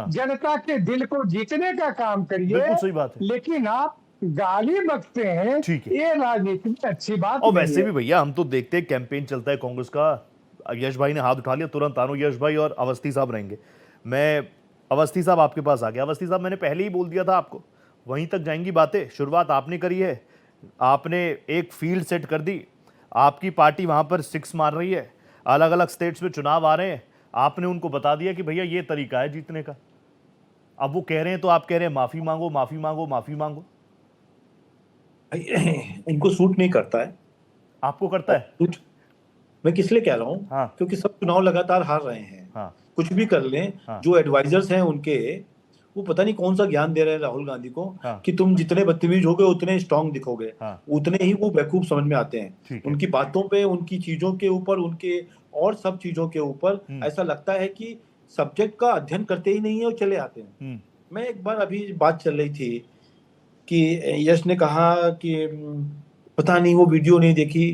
Speaker 9: जनता के दिल को जीतने का काम करिए,
Speaker 1: सही बात है।
Speaker 9: लेकिन आप गाली बकते हैं, ये राजनीति में अच्छी बात।
Speaker 1: और वैसे भी भैया हम तो देखते हैं कैंपेन चलता है कांग्रेस का, यश भाई ने हाथ उठा लिया, तुरंत आनो यश भाई और अवस्थी साहब रहेंगे। मैं अवस्थी साहब आपके पास आ गया। अवस्थी साहब मैंने पहले ही बोल दिया था आपको, वहीं तक जाएंगी बातें, शुरुआत आपने करी है, आपने एक फील्ड सेट कर दी, आपकी पार्टी वहां पर 6 मार रही है, अलग अलग स्टेट्स में चुनाव आ रहे हैं, आपने उनको बता दिया कि भैया ये तरीका है जीतने का। अब वो कह रहे हैं तो आप कह रहे हैं माफी मांगो माफी मांगो माफी मांगो।
Speaker 6: इनको सूट नहीं करता है।
Speaker 1: आपको करता है?
Speaker 6: मैं किस लिए कह रहा हूँ, क्योंकि सब चुनाव लगातार हार रहे हैं। कुछ भी कर लें, जो एडवाइजर्स हैं उनके, वो पता नहीं कौन सा ज्ञान दे रहे हैं राहुल गांधी को कि तुम जितने बदतमीज होगे उतने स्ट्रांग दिखोगे, उतने ही वो बेवकूफ समझ में आते हैं। उनकी बातों पे, उनकी चीजों के ऊपर, उनके और सब चीजों के ऊपर ऐसा लगता है कि सब्जेक्ट का अध्ययन करते ही नहीं है और चले आते हैं। मैं एक बार अभी बात चल रही थी कि यश ने कहा कि पता नहीं वो वीडियो नहीं देखी,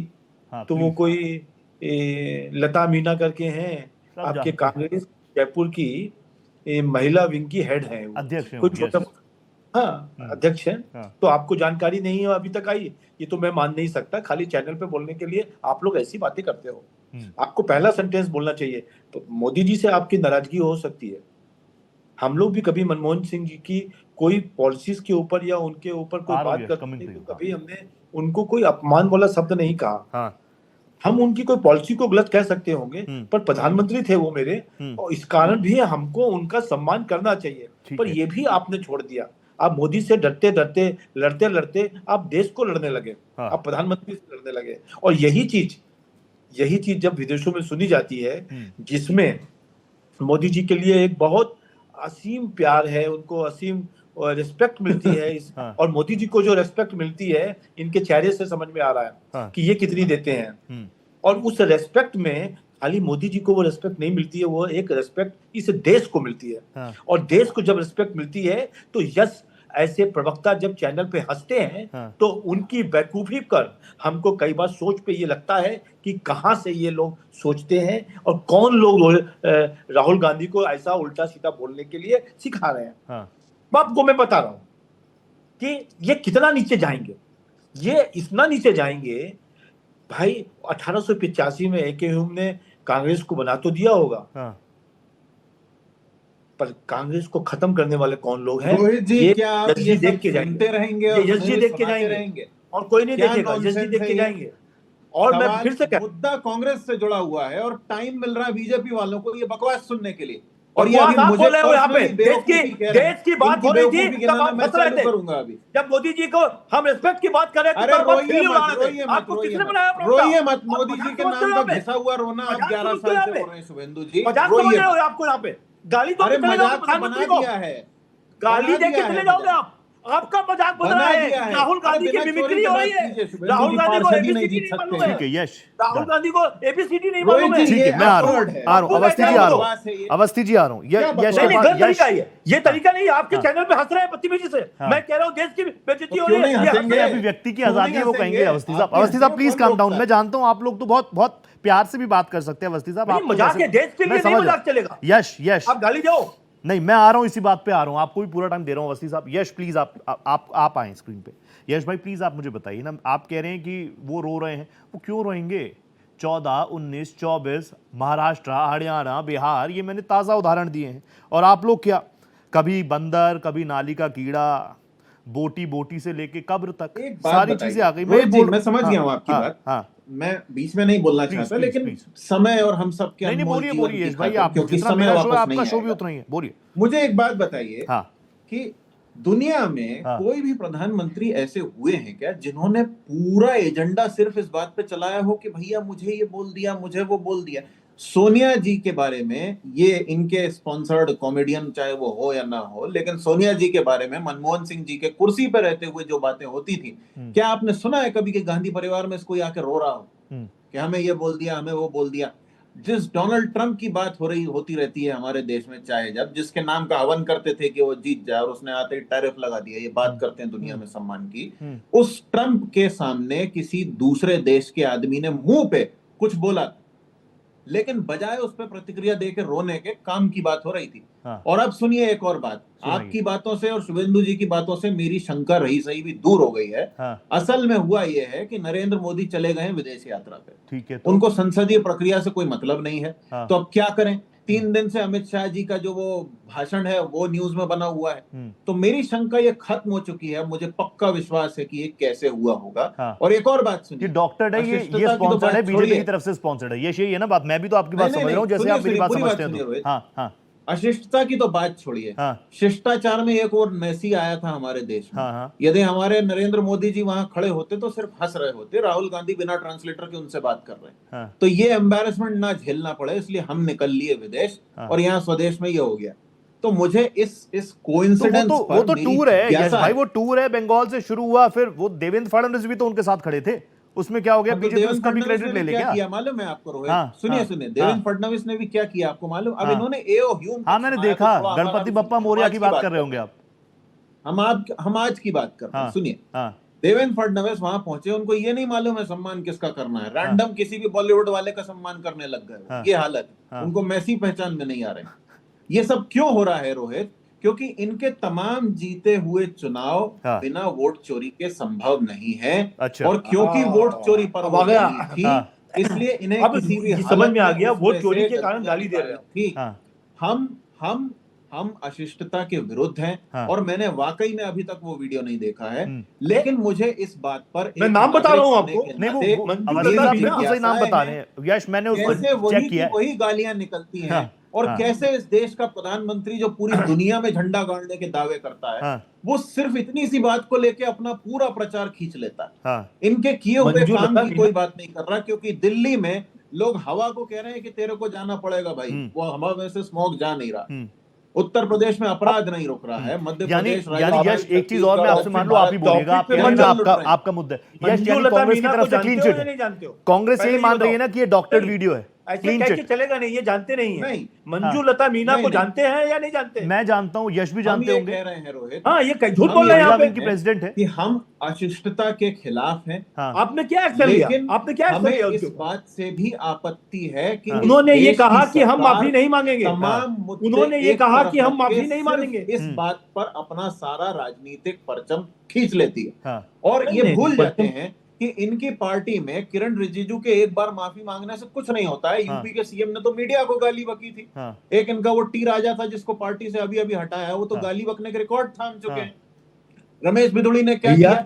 Speaker 6: तो वो कोई लता मीना करके हैं आपके कांग्रेस जयपुर की महिला विंग की हेड है,
Speaker 1: अध्यक्ष है,
Speaker 6: कोई छोटा, अध्यक्ष है। तो आपको जानकारी नहीं है अभी तक आई? ये तो मैं मान नहीं सकता, खाली चैनल पे बोलने के लिए आप लोग ऐसी बातें करते हो। आपको पहला सेंटेंस बोलना चाहिए। तो मोदी जी से आपकी नाराजगी हो सकती है, हम लोग भी कभी मनमोहन सिंह जी की कोई पॉलिसीज के ऊपर या उनके ऊपर कोई बात करते हैं तो कभी हमने उनको कोई अपमान वाला शब्द नहीं कहा। हम उनकी कोई पॉलिसी को गलत कह सकते होंगे, पर प्रधानमंत्री थे वो मेरे, और इस कारण भी हमको उनका सम्मान करना चाहिए। पर ये भी आपने छोड़ दिया। आप मोदी से डरते डरते लड़ते लड़ते आप देश को लड़ने लगे, आप प्रधानमंत्री से लड़ने लगे। और यही चीज जब विदेशों में सुनी जाती है, जिसमें मोदी जी के लिए एक बहुत असीम प्यार है, उनको असीम रिस्पेक्ट मिलती है और मोदी जी को जो रिस्पेक्ट मिलती है इनके चेहरे से समझ में आ रहा है कि ये कितनी देते हैं। और उस रेस्पेक्ट में खाली मोदी जी को वो रेस्पेक्ट नहीं मिलती है, वो एक रेस्पेक्ट इस देश को मिलती है। और देश को जब रेस्पेक्ट मिलती है तो यस, ऐसे प्रवक्ता जब चैनल पे हंसते हैं तो उनकी बेवकूफी कर हमको कई बार सोच पे ये लगता है कि कहां से ये लोग सोचते हैं और कौन लोग राहुल गांधी को ऐसा उल्टा सीधा बोलने के लिए सिखा रहे हैं। आपको मैं बता रहा हूं कि ये कितना नीचे जाएंगे, ये इतना नीचे जाएंगे भाई। 1885 में ए.के. ह्यूम ने कांग्रेस को बना तो दिया होगा, पर कांग्रेस को खत्म करने वाले कौन लोग हैं?
Speaker 7: रोहित जी,
Speaker 6: ये
Speaker 7: क्या आप ये देख के जाएंगे
Speaker 6: रहेंगे और यश जी देख के जाएंगे और कोई नहीं देखेगा, यश जी देख के जाएंगे। और मैं फिर से कह,
Speaker 7: मुद्दा कांग्रेस से जुड़ा हुआ है और टाइम मिल रहा है बीजेपी वालों को ये बकवास सुनने के लिए।
Speaker 6: और ये अभी मुझे यहाँ पे देश की बात हो रही थी, तब आप फंस रहे थे। जब मोदी जी को हम रिस्पेक्ट की बात कर रहे थे, आपको किसने बनाया?
Speaker 7: रोइए मत, मोदी जी के नाम पर घिसा हुआ रोना आप 11 साल से हो रहे हैं शुभेंदु जी।
Speaker 6: मजाक समझ रहे हो आपको यहाँ पे? गाली तो प्रधानमंत्री को गाली दे के चले जाओगे आप? आपका मजाक बन रहा है। राहुल गांधी की मिमिक्री हो रही है। राहुल गांधी को एबीसीडी नहीं मालूम है।
Speaker 1: यश,
Speaker 6: राहुल गांधी को एबीसीडी नहीं मालूम है।
Speaker 1: ठीक है, मैं आ रहा हूँ अवस्थी जी आ रहा हूँ।
Speaker 6: ये तरीका नहीं, आपके चैनल पे हंस रहे हैं बदतमीजी से। मैं कह रहा हूँ देश की बेइज्जती हो रही है।
Speaker 1: अभिव्यक्ति की आजादी है वो कहेंगे। अवस्थी साहब प्लीज काम डाउन। मैं जानता हूँ आप लोग तो बहुत प्यार से भी बात कर सकते हैं। अवस्थी साहब
Speaker 6: मजाक है, देश के लिए नहीं मजाक चलेगा।
Speaker 1: यश
Speaker 6: आप गाली दो।
Speaker 1: नहीं, मैं आ रहा हूं, इसी बात पे आ रहा हूं, आपको भी पूरा टाइम दे रहा हूं। अवस्थी साहब, यश प्लीज आप आए स्क्रीन पे। यश भाई प्लीज आप मुझे बताइए ना, आप कह रहे हैं कि वो रो रहे हैं, वो क्यों रोएंगे? 14, 19, 24 महाराष्ट्र, हरियाणा, बिहार, ये मैंने ताज़ा उदाहरण दिए हैं। और आप लोग क्या, कभी बंदर, कभी नाली का कीड़ा, बोटी से लेके कब्र तक सारी चीजें आ गई।
Speaker 7: मैं समझ गया हूँ आपकी बात। मैं बीच में नहीं बोलना चाहता, लेकिन समय और हम सब के अनमोल जीवन की खातिर, क्योंकि समय वापस नहीं आएगा। मुझे एक बात बताइए कि दुनिया में कोई भी प्रधानमंत्री ऐसे हुए हैं क्या जिन्होंने पूरा एजेंडा सिर्फ इस बात पे चलाया हो कि भैया मुझे ये बोल दिया, मुझे वो बोल दिया? सोनिया जी के बारे में, ये इनके स्पॉन्सर्ड कॉमेडियन चाहे वो हो या ना हो, लेकिन सोनिया जी के बारे में मनमोहन सिंह जी के कुर्सी पर रहते हुए जो बातें होती थी, क्या आपने सुना है कभी कि गांधी परिवार में कोई आके रो रहा हो कि हमें ये बोल दिया, हमें वो बोल दिया? जिस डोनाल्ड ट्रंप की बात होती रहती है हमारे देश में, चाहे जब जिसके नाम का हवन करते थे कि वो जीत जाए और उसने आते ही टैरिफ लगा दिया, ये बात करते हैं दुनिया में सम्मान की, उस ट्रंप के सामने किसी दूसरे देश के आदमी ने मुंह पे कुछ बोला, लेकिन बजाय उस पर प्रतिक्रिया देकर रोने के काम की बात हो रही थी। और अब सुनिए एक और बात, आपकी बातों से और शुभेंदु जी की बातों से मेरी शंका रही सही भी दूर हो गई है। असल में हुआ यह है कि नरेंद्र मोदी चले गए विदेश यात्रा पे,
Speaker 1: ठीक है, तो
Speaker 7: उनको संसदीय प्रक्रिया से कोई मतलब नहीं है। तो अब क्या करें? 3 दिन से अमित शाह जी का जो वो भाषण है वो न्यूज में बना हुआ है। तो मेरी शंका ये खत्म हो चुकी है। मुझे पक्का विश्वास है कि ये कैसे हुआ होगा। और एक और बात सुनिए,
Speaker 1: डॉक्टर है, ये स्पॉन्सर्ड है, बीजेपी की तरफ से स्पॉन्सर्ड है, ये है ना बात। मैं भी तो आपकी बात समझ रहा हूँ, जैसे आप मेरी बात समझते हैं।
Speaker 7: अशिष्टता की तो बात छोड़िए, शिष्टाचार में एक और मैसी आया था हमारे देश में। यदि हमारे नरेंद्र मोदी जी वहां खड़े होते तो सिर्फ हंस रहे होते, राहुल गांधी बिना ट्रांसलेटर के उनसे बात कर रहे हैं। तो ये एम्बैरेसमेंट ना झेलना पड़े, इसलिए हम निकल लिए विदेश और यहाँ स्वदेश में ये हो गया। तो मुझे इस कोइंसिडेंस
Speaker 1: पर वो तो टूर है यस भाई, वो टूर है, बंगाल से शुरू हुआ, फिर वो देवेंद्र फडणवीस भी तो उनके साथ खड़े थे, उसमें क्या हो गया? बीजेपी उसका भी क्रेडिट ले लेगा।
Speaker 7: क्या मालूम है आपको रोहित? सुनिए देवेंद्र फडणवीस ने भी क्या किया आपको मालूम? अब इन्होंने एओ ह्यूम,
Speaker 1: मैंने देखा, गणपति बप्पा मौर्य की बात कर रहे होंगे आप।
Speaker 7: हम आज की बात कर रहे हैं। सुनिए, देवेंद्र फडणवीस वहां पहुंचे, उनको ये नहीं मालूम है सम्मान किसका करना है, रैंडम किसी भी बॉलीवुड वाले का सम्मान करने लग गए। ये हालत, उनको मैसी पहचान में नहीं आ रहे। ये सब क्यों हो रहा है रोहित? क्योंकि इनके तमाम जीते हुए चुनाव बिना वोट चोरी के संभव नहीं है। और क्योंकि वोट चोरी पर थी, इसलिए इन्हें किसी भी
Speaker 6: समझ में आ गया वोट चोरी के कारण गाली दे रहे
Speaker 7: हैं। हम अशिष्टता के विरुद्ध हैं और मैंने वाकई में अभी तक वो वीडियो नहीं देखा है, लेकिन मुझे इस बात पर
Speaker 6: मैं नाम बता रहा हूँ आपको,
Speaker 1: नहीं वो बिल्कुल सही नाम बता रहे हैं यश, मैंने उसको चेक किया,
Speaker 7: वही गालियां निकलती हैं और कैसे इस देश का प्रधानमंत्री जो पूरी दुनिया में झंडा गाड़ने के दावे करता है, वो सिर्फ इतनी सी बात को लेके अपना पूरा प्रचार खींच लेता है। इनके किए हुए काम की कोई बात नहीं कर रहा, क्योंकि दिल्ली में लोग हवा को कह रहे हैं कि तेरे को जाना पड़ेगा भाई, वो हवा में से स्मोक जा नहीं रहा। उत्तर प्रदेश में अपराध नहीं रुक रहा है, मध्य प्रदेश,
Speaker 1: यानी यश एक चीज और मैं आपसे मान लो, आप ही बोलिएगा, आपका मुद्दा है यश, यानी कांग्रेस की तरफ से क्लीन चिट है। कांग्रेस यही मान रही है ना कि ये डॉक्टर्ड वीडियो है,
Speaker 6: क्लीन चिट चलेगा नहीं, ये जानते नहीं है। नहीं, मंजू लता मीना को जानते हैं या नहीं जानते?
Speaker 1: मैं जानता हूँ, यश भी जानते होंगे।
Speaker 7: कह रहे हैं रोहित,
Speaker 6: हाँ, ये झूठ बोल रहे हैं यहाँ पे
Speaker 1: की प्रेसिडेंट है
Speaker 7: कि हम अशिष्टता के खिलाफ हैं।
Speaker 6: आपने क्या एक्शन लिया? आपने क्या एक्शन लिया?
Speaker 7: इस बात से भी आपत्ति है कि
Speaker 6: उन्होंने ये कहा कि हम माफी नहीं मांगेंगे,
Speaker 7: उन्होंने
Speaker 6: ये कहा कि हम माफी नहीं मांगेंगे,
Speaker 7: इस बात पर अपना सारा राजनीतिक परचम खींच लेती है। और ये भूल जाते हैं कि इनकी पार्टी में किरण रिजिजू के एक बार माफी मांगने से कुछ नहीं होता है। यूपी के सीएम ने तो मीडिया को गाली बकी थी। एक इनका वो टी राजा था जिसको पार्टी से अभी अभी हटाया है, वो तो गाली बकने के रिकॉर्ड थाम चुके हैं। रमेश बिधुड़ी ने क्या किया?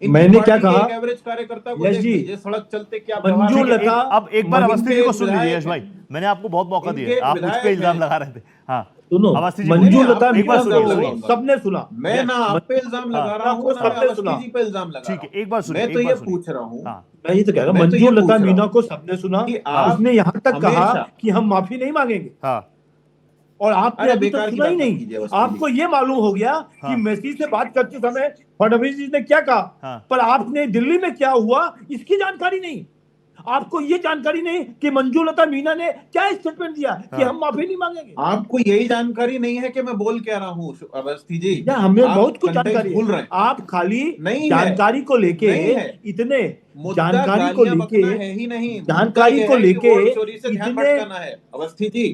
Speaker 6: मैंने क्या कहा?
Speaker 7: एवरेज कार्यकर्ता को
Speaker 6: यश जी,
Speaker 7: ये सड़क चलते क्या
Speaker 6: मंजू लता,
Speaker 1: अब एक बार अवस्थी जी को सुन लीजिए यश भाई, मैंने आपको बहुत मौका दिया, आप मुझ पे इल्जाम लगा रहे थे। हाँ
Speaker 6: सुनो, मंजू लता मीना सबने सुना,
Speaker 7: मैं ना आप पे इल्जाम लगा रहा हूँ, सबने सुना पे इल्जाम लगा।
Speaker 1: ठीक है, एक बार सुनिए,
Speaker 7: मैं तो ये पूछ रहा हूँ,
Speaker 6: मैं ये तो कह रहा हूँ, मंजू लता मीना को सबने सुना, उसने यहाँ तक कहा कि हम माफी नहीं मांगेंगे। और आपने अभी तक सुना ही नहीं। आपको ये मालूम हो गया कि मेसी से बात करते समय फडणवीस जी ने क्या कहा, पर आपने दिल्ली में क्या हुआ इसकी जानकारी नहीं। आपको ये जानकारी नहीं कि मंजू लता मीना ने क्या स्टेटमेंट दिया कि हम माफी नहीं मांगेंगे।
Speaker 7: आपको यही जानकारी नहीं है कि मैं बोल क्या रहा हूँ अवस्थी जी?
Speaker 6: हमें बहुत कुछ जानकारी भूल रहे हैं। आप खाली जानकारी को लेके इतने जानकारी को लेके
Speaker 7: है ही नहीं,
Speaker 6: जानकारी को लेके
Speaker 7: इतने अवस्थी जी,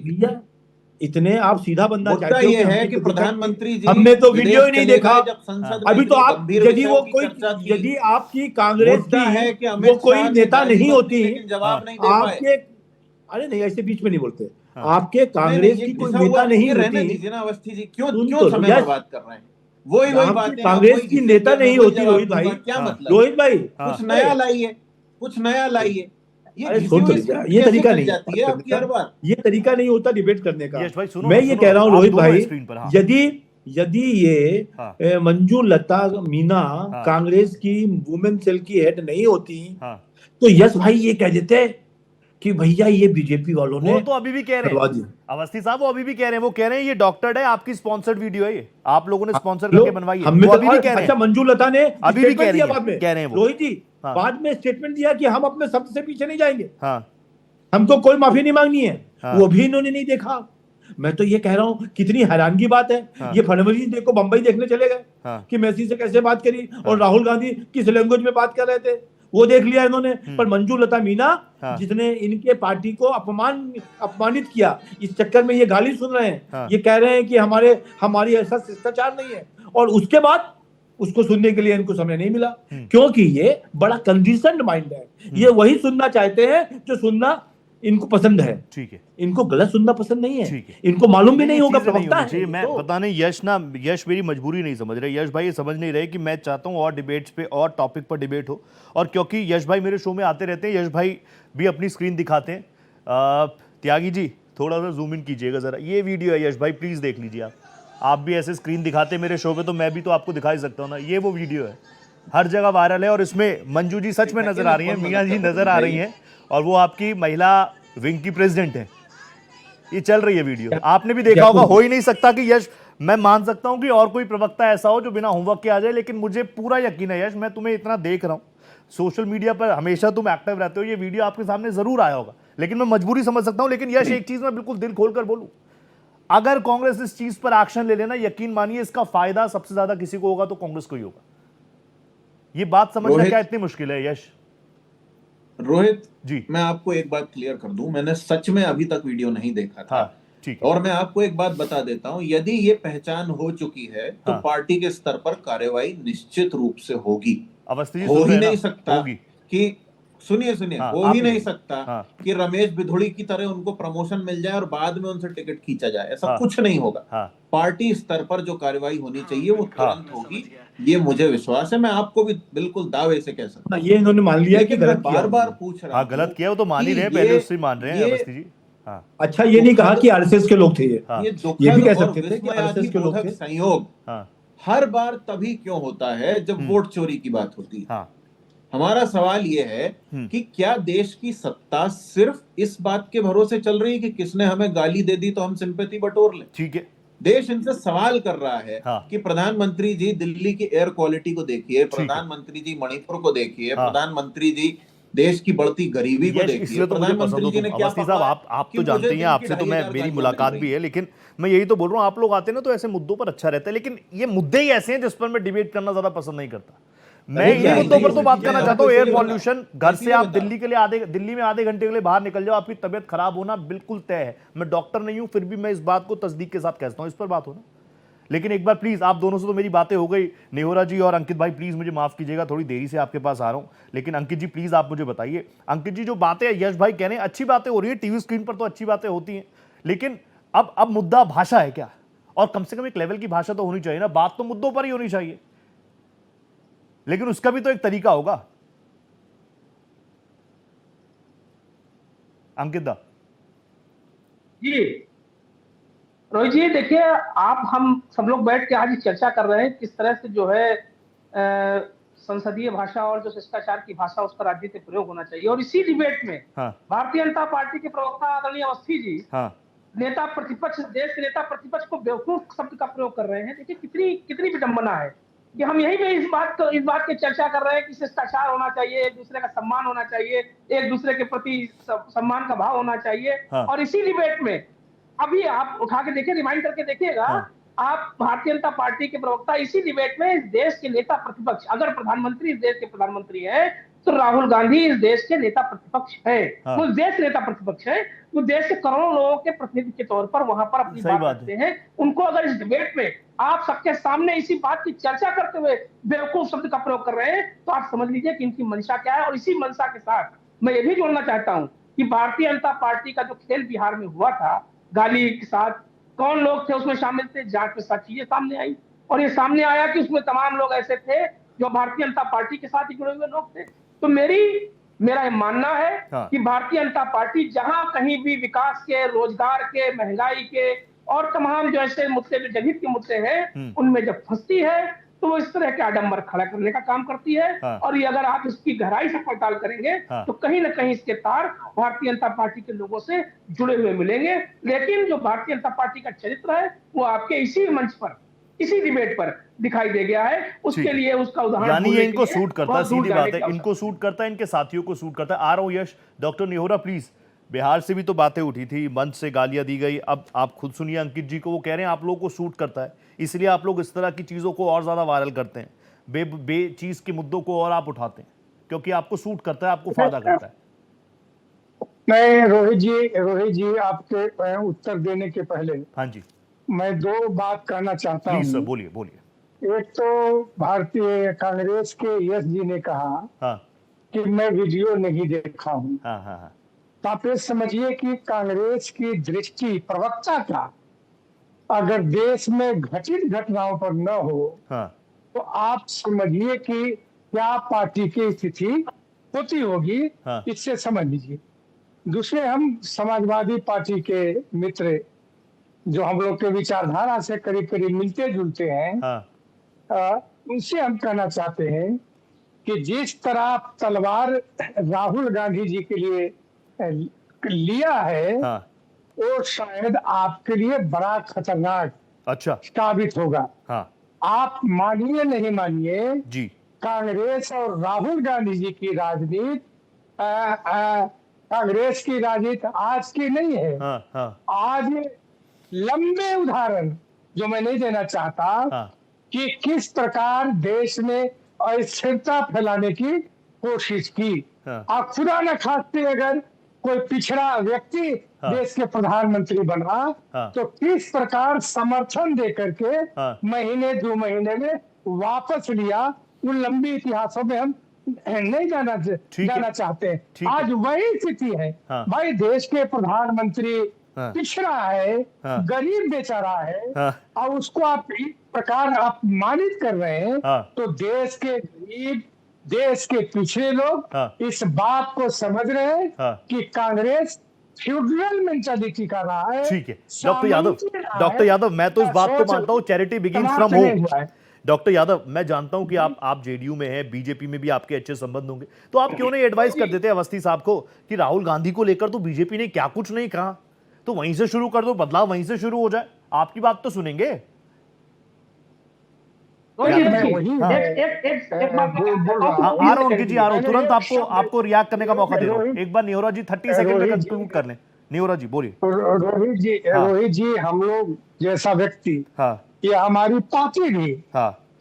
Speaker 6: इतने आप सीधा बंदा चाहते
Speaker 7: ये है कि प्रधानमंत्री जी,
Speaker 6: हमने तो वीडियो ही नहीं देखा
Speaker 7: जब संसद
Speaker 6: अभी तो आप, यदि वो कोई, यदि आपकी कांग्रेस की वो कोई नेता नहीं होती,
Speaker 7: जवाब नहीं दे
Speaker 6: आपके, अरे नहीं ऐसे बीच में नहीं बोलते, आपके कांग्रेस की कोई नेता नहीं होती
Speaker 7: ना अवस्थी जी, क्यों समय बर्बाद कर रहे हैं? वही बात है,
Speaker 6: कांग्रेस की नेता नहीं होती रोहित भाई।
Speaker 7: क्या मतलब?
Speaker 6: रोहित भाई
Speaker 7: कुछ नया लाइए, कुछ नया लाइए।
Speaker 6: ये तरीका नहीं
Speaker 7: जाती है आपकी हर बार,
Speaker 6: ये तरीका नहीं होता डिबेट करने का। मैं ये कह रहा हूँ रोहित भाई, यदि ये मंजू लता मीना कांग्रेस की वुमेन सेल की हेड नहीं होती तो यश भाई ये कह देते कि भैया ये बीजेपी वालों ने,
Speaker 1: वो तो अभी भी कह रहे हैं अवस्थी साहब, वो अभी भी कह रहे हैं, वो कह रहे हैं ये डॉक्टर्ड है, आपकी स्पॉन्सर्ड वीडियो है, ये आप लोगों ने स्पॉन्सर करके बनवाई है।
Speaker 6: वो अभी भी कह रहे हैं। अच्छा, मंजू लता ने
Speaker 1: अभी भी कह रहे हैं
Speaker 6: रोहित जी, बाद में स्टेटमेंट दिया कि हम अपने शब्द से पीछे नहीं जाएंगे, हमको कोई माफी नहीं मांगनी है, वो भी इन्होंने नहीं देखा। मैं तो ये कह रहा हूँ कितनी हैरान की बात है। ये फडणवीस देखो बंबई देखने चले गए कि मेसी से कैसे बात करी, और राहुल गांधी किस लैंग्वेज में बात कर रहे थे वो देख लिया इन्होंने। पर मंजू लता मीना जिसने इनके पार्टी को अपमानित किया, इस चक्कर में ये गाली सुन रहे हैं, ये कह रहे हैं कि हमारी ऐसा शिष्टाचार नहीं है, और उसके बाद उसको सुनने के लिए इनको समय नहीं मिला, क्योंकि ये बड़ा कंडीशन्ड माइंड है। ये वही सुनना चाहते हैं जो सुनना इनको पसंद है।
Speaker 1: ठीक है,
Speaker 6: इनको गलत सुनना पसंद नहीं है, इनको मालूम भी नहीं होगा प्रवक्ता है।
Speaker 1: मैं पता नहीं यश मेरी मजबूरी नहीं समझ रहे, यश भाई ये समझ नहीं रहे कि मैं चाहता हूँ और डिबेट्स पे और टॉपिक पर डिबेट हो, और क्योंकि यश भाई मेरे शो में आते रहते हैं, यश भाई भी अपनी स्क्रीन दिखाते हैं। त्यागी जी थोड़ा सा जूम इन कीजिएगा जरा, ये वीडियो है यश भाई, प्लीज देख लीजिए। आप भी ऐसे स्क्रीन दिखाते मेरे शो पे तो मैं भी तो आपको दिखा ही सकता हूँ ना। ये वो वीडियो है, हर जगह वायरल है, और इसमें मंजू जी सच में नजर आ रही है, मीना जी नजर आ रही हैं, और वो आपकी महिला विंग की प्रेसिडेंट है। ये चल रही है वीडियो, आपने भी देखा होगा। हो ही नहीं सकता कि यश, मैं मान सकता हूं कि और कोई प्रवक्ता ऐसा हो जो बिना होमवर्क के आ जाए, लेकिन मुझे पूरा यकीन है यश, मैं तुम्हें इतना देख रहा हूं, सोशल मीडिया पर हमेशा तुम एक्टिव रहते हो, ये वीडियो आपके सामने जरूर आया होगा, लेकिन मैं मजबूरी समझ सकता हूं। लेकिन यश एक चीज मैं बिल्कुल दिल खोलकर बोलूं, अगर कांग्रेस इस चीज पर एक्शन ले लेना, यकीन मानिए इसका फायदा सबसे ज्यादा किसी को होगा तो कांग्रेस को ही होगा। ये बात समझना क्या इतनी मुश्किल है यश?
Speaker 7: रोहित जी, मैं आपको एक बात क्लियर कर दूं, मैंने सच में अभी तक वीडियो नहीं देखा था।
Speaker 1: ठीक,
Speaker 7: और मैं आपको एक बात बता देता हूं, यदि ये पहचान हो चुकी है तो पार्टी के स्तर पर कार्रवाई निश्चित रूप से होगी। हो ही नहीं सकता कि सुनिए हो ही नहीं सकता कि रमेश बिधुड़ी की तरह उनको प्रमोशन मिल जाए और बाद में उनसे टिकट खींचा जाए, ऐसा कुछ नहीं होगा। पार्टी स्तर पर जो कार्रवाई होनी चाहिए वो तुरंत होगी, ये मुझे विश्वास है। मैं आपको भी बिल्कुल दावे से कह सकता हूं।
Speaker 6: ये इन्होंने मान लिया कि गलत
Speaker 7: बार-बार पूछ रहा हूं,
Speaker 1: गलत किया, वो तो मान ही रहे, पहले उससे मान रहे हैं अवस्थी जी। हाँ।
Speaker 6: अच्छा, ये नहीं कहा कि आरएसएस के लोग थे ये
Speaker 1: हाँ।
Speaker 7: ये
Speaker 6: ये भी कह
Speaker 7: दुखद और
Speaker 6: सकते थे कि आरएसएस
Speaker 7: विस्मयादि
Speaker 6: के लोग
Speaker 7: बोधक
Speaker 6: थे।
Speaker 7: संयोग
Speaker 1: हाँ।
Speaker 7: हर बार तभी क्यों होता है जब वोट चोरी की बात होती है।
Speaker 1: हाँ।
Speaker 7: हमारा सवाल ये है कि क्या देश की सत्ता सिर्फ इस बात के भरोसे चल रही है कि किसने हमें गाली दे दी तो हम सिंपैथी बटोर लें?
Speaker 1: ठीक है।
Speaker 7: देश इनसे सवाल कर रहा है
Speaker 1: हाँ।
Speaker 7: कि प्रधानमंत्री जी दिल्ली की एयर क्वालिटी को देखिए, प्रधानमंत्री जी मणिपुर को देखिए,
Speaker 1: हाँ।
Speaker 7: प्रधानमंत्री जी देश की बढ़ती गरीबी को
Speaker 1: यश,
Speaker 7: देखिए।
Speaker 1: इसलिए तो मुझे पसंद हो
Speaker 7: जी ने
Speaker 1: तुम
Speaker 7: क्या
Speaker 1: अवस्थी साहब, आप
Speaker 7: कि
Speaker 1: तो जानते
Speaker 7: मुझे
Speaker 1: ही हैं,
Speaker 7: दिन की
Speaker 1: आपसे तो मैं
Speaker 7: 2,500
Speaker 1: मेरी
Speaker 7: गालियां
Speaker 1: मुलाकात
Speaker 7: मिल
Speaker 1: भी
Speaker 7: रही
Speaker 1: है, लेकिन मैं यही तो बोल रहा हूं, आप लोग आते हैं ना तो ऐसे मुद्दों पर अच्छा रहता है, लेकिन ये मुद्दे ही ऐसे हैं जिस पर मैं डिबेट करना ज्यादा पसंद नहीं करता। मैं इन्हीं मुद्दों पर तो बात करना चाहता हूँ। एयर पॉल्यूशन, घर से आप दिल्ली में आधे घंटे के लिए बाहर निकल जाओ, आपकी तबियत खराब होना बिल्कुल तय है। मैं डॉक्टर नहीं हूं, फिर भी मैं इस बात को तस्दीक के साथ कहता हूं, इस पर बात हो ना। लेकिन एक बार प्लीज, आप दोनों से तो मेरी बातें हो गई, नेहोरा जी और अंकित भाई प्लीज मुझे माफ कीजिएगा, थोड़ी देरी से आपके पास आ रहा हूं, लेकिन अंकित जी प्लीज आप मुझे बताइए। अंकित जी, जो बातें यश भाई कह रहे हैं अच्छी बातें हो रही है, टीवी स्क्रीन पर तो अच्छी बातें होती हैं, लेकिन अब मुद्दा भाषा है क्या? और कम से कम एक लेवल की भाषा तो होनी चाहिए ना, बात तो मुद्दों पर ही होनी चाहिए, लेकिन उसका भी तो एक तरीका होगा। अंकित दा
Speaker 8: जी, रोहित जी, देखिए, आप हम सब लोग बैठ के आज चर्चा कर रहे हैं किस तरह से जो है संसदीय भाषा और जो शिष्टाचार की भाषा उसका राजनीति प्रयोग होना चाहिए। और इसी डिबेट में भारतीय जनता पार्टी के प्रवक्ता आदरणीय अवस्थी जी नेता प्रतिपक्ष, देश के नेता प्रतिपक्ष को बेवकूफ शब्द का प्रयोग कर रहे हैं। देखिए कितनी विडंबना है कि हम यही में इस बात की चर्चा कर रहे हैं कि शिष्टाचार होना चाहिए, एक दूसरे का सम्मान होना चाहिए, एक दूसरे के प्रति सम्मान का भाव होना चाहिए। और इसी डिबेट में अभी आप उठा के देखिए, रिमाइंड करके देखिएगा, आप भारतीय जनता पार्टी के प्रवक्ता इसी डिबेट में इस देश के नेता प्रतिपक्ष, अगर प्रधानमंत्री इस देश के प्रधानमंत्री है तो राहुल गांधी इस देश के नेता प्रतिपक्ष है। वो देश के नेता प्रतिपक्ष है, वो देश के करोड़ों लोगों के प्रतिनिधि के तौर पर वहां पर अपनी बात रखते हैं। उनको अगर इस डिबेट में आप सबके सामने इसी बात की चर्चा करते हुए बेवकूफ शब्द का प्रयोग कर रहे हैं, तो आप समझ लीजिए कि इनकी मंशा क्या है। और इसी मंशा के साथ मैं ये भी जोड़ना चाहता हूं कि भारतीय जनता पार्टी का जो खेल बिहार में हुआ था गाली के साथ, कौन लोग थे उसमें शामिल थे, जांच में सारी चीजें सामने आई और ये सामने आया कि उसमें तमाम लोग ऐसे थे जो भारतीय जनता पार्टी के साथ ही जुड़े हुए लोग थे। तो मेरा मानना है कि भारतीय जनता पार्टी जहां कहीं भी विकास के, रोजगार के, महंगाई के और तमाम जो ऐसे मुद्दे, जो जनहित के मुद्दे हैं, उनमें जब फंसती है तो वो इस तरह के आडंबर खड़ा करने का काम करती है। और ये अगर आप इसकी गहराई से पड़ताल करेंगे तो कहीं ना कहीं इसके तार भारतीय जनता पार्टी के लोगों से जुड़े हुए मिलेंगे। लेकिन जो भारतीय जनता पार्टी का चरित्र है वो आपके इसी मंच पर, इसी डिबेट पर दिखाई दे गया है। उसके लिए उसका उदाहरण,
Speaker 1: यानी ये इनको सूट करता है, सीधी बात है, इनको सूट करता है, इनके साथियों को सूट करता है। आ रहा हूं यश। डॉक्टर नेहोरा प्लीज, बिहार से भी तो बातें उठी थी, मंच से गालियां दी गई, अब आप खुद सुनिए अंकित जी को, वो कह रहे हैं आप लोगों को सूट करता है, इसलिए आप लोग इस तरह की चीजों को और ज्यादा वायरल करते हैं, बे चीज के मुद्दों को और आप उठाते हैं, क्योंकि आपको सूट करता है, आपको फायदा करता है।
Speaker 9: मैं रोहित जी आपके उत्तर देने के पहले
Speaker 1: हाँ जी,
Speaker 9: मैं दो बात कहना चाहता हूँ।
Speaker 1: सर बोलिए।
Speaker 9: एक तो भारतीय कांग्रेस के यश जी ने कहा कि मैं वीडियो नहीं देखा हूँ। तो आप ये समझिए कि कांग्रेस की दृष्टि, प्रवक्ता का, अगर देश में घटित घटनाओं पर न हो तो आप समझिए कि क्या पार्टी की स्थिति होती होगी, इससे समझ लीजिए। दूसरे, हम समाजवादी पार्टी के मित्र जो हम लोग के विचारधारा से करीब करीब मिलते जुलते हैं, उनसे हम कहना चाहते हैं कि जिस तरह तलवार राहुल गांधी जी के लिए लिया है, वो शायद आपके लिए बड़ा खतरनाक साबित होगा। आप मानिए नहीं मानिए, कांग्रेस और राहुल गांधी जी की राजनीति, कांग्रेस की राजनीति आज की नहीं है। आज लंबे उदाहरण जो मैं नहीं देना चाहता कि किस प्रकार देश में अस्थिरता फैलाने की कोशिश की। आप खुदा न खास्ते अगर कोई पिछड़ा व्यक्ति देश के प्रधानमंत्री बना तो किस प्रकार समर्थन दे करके महीने 2 महीने में वापस लिया, उन लंबी इतिहासों में हम नहीं जाना चाहते। आज वही स्थिति है। भाई, देश के प्रधानमंत्री पिछड़ा है, गरीब बेचारा है, और उसको आप इस प्रकार अपमानित कर रहे हैं, तो देश के गरीब, देश के पिछड़े लोग इस बात को समझ रहे हैं कि कांग्रेस फ्यूडरल मेंटालिटी का रहा है।
Speaker 1: ठीक है डॉक्टर यादव, मैं तो इस बात को मानता हूं, charity begins from home. Doctor Yadav, मैं जानता हूं कि आप जेडीयू में हैं, बीजेपी में भी आपके अच्छे संबंध होंगे, तो आप क्यों नहीं एडवाइस कर देते अवस्थी साहब को कि राहुल गांधी को लेकर तो बीजेपी ने क्या कुछ नहीं कहा, तो वहीं से शुरू कर दो, बदलाव वहीं से शुरू हो जाए, आपकी बात तो सुनेंगे।
Speaker 8: आ रहा
Speaker 1: हूं अंकित जी, आ रहा हूं, तुरंत आपको रिएक्ट करने का मौका दे रहा हूं। एक बार नेहरा जी 30 सेकंड में कंक्लूड कर लें। नेहरा जी बोलिए।
Speaker 9: रोहित जी, हम लोग जैसा व्यक्ति, ये हमारी पार्टी भी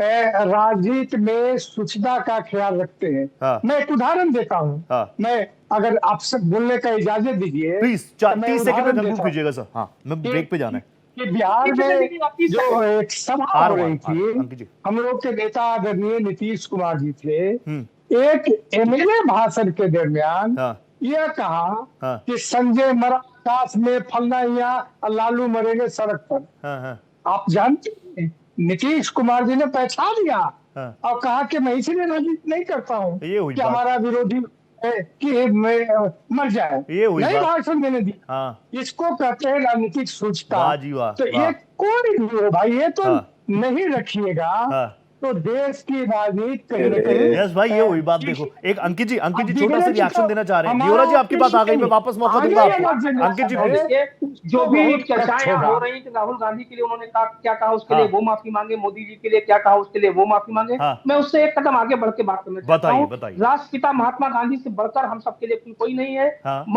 Speaker 9: राजनीति में शुचिता का ख्याल रखते हैं। मैं एक उदाहरण देता हूँ, मैं अगर आपसे बोलने का इजाजत दीजिए
Speaker 1: प्लीज, 30 सेकंड में कंक्लूड कीजिएगा सर। हाँ, मैं ब्रेक पे जाना है।
Speaker 9: कि बिहार में जो एक सभा हो रही थी, हम लोग के नेता आदरणीय नीतीश कुमार जी थे, एक एमएलए भाषण के दरमियान यह कहा कि संजय मरा आकाश में, फलना यहाँ, लालू मरेंगे सड़क पर। आप जानते हैं नीतीश कुमार जी ने पहचान लिया और कहा कि मैं इसलिए राजनीति नहीं करता हूँ कि हमारा विरोधी कि मैं मर जाए, नहीं भाषण देने दी। इसको कहते हैं राजनीतिक सूचना। तो ये कोई भी हो भाई, ये तो नहीं रखिएगा तो देश की राजनीति कहीं न कहीं।
Speaker 1: यस भाई, ये हुई बात। देखो, एक अंकित जी छोटा सा रिएक्शन देना चाह रहे हैं। नेहरा जी, आपकी बात आ गई, मैं वापस मौका दूंगा आपको। अंकित जी बोलिए।
Speaker 8: जो भी चर्चाएं हो रही थी, राहुल गांधी के लिए उन्होंने क्या कहा, उसके लिए वो माफी मांगे, मोदी जी के लिए क्या कहा, उसके लिए वो माफी मांगे। मैं उससे एक कदम आगे बढ़ के बात करना चाहता हूँ। राष्ट्रपिता महात्मा गांधी से बढ़कर हम सबके लिए कोई नहीं है।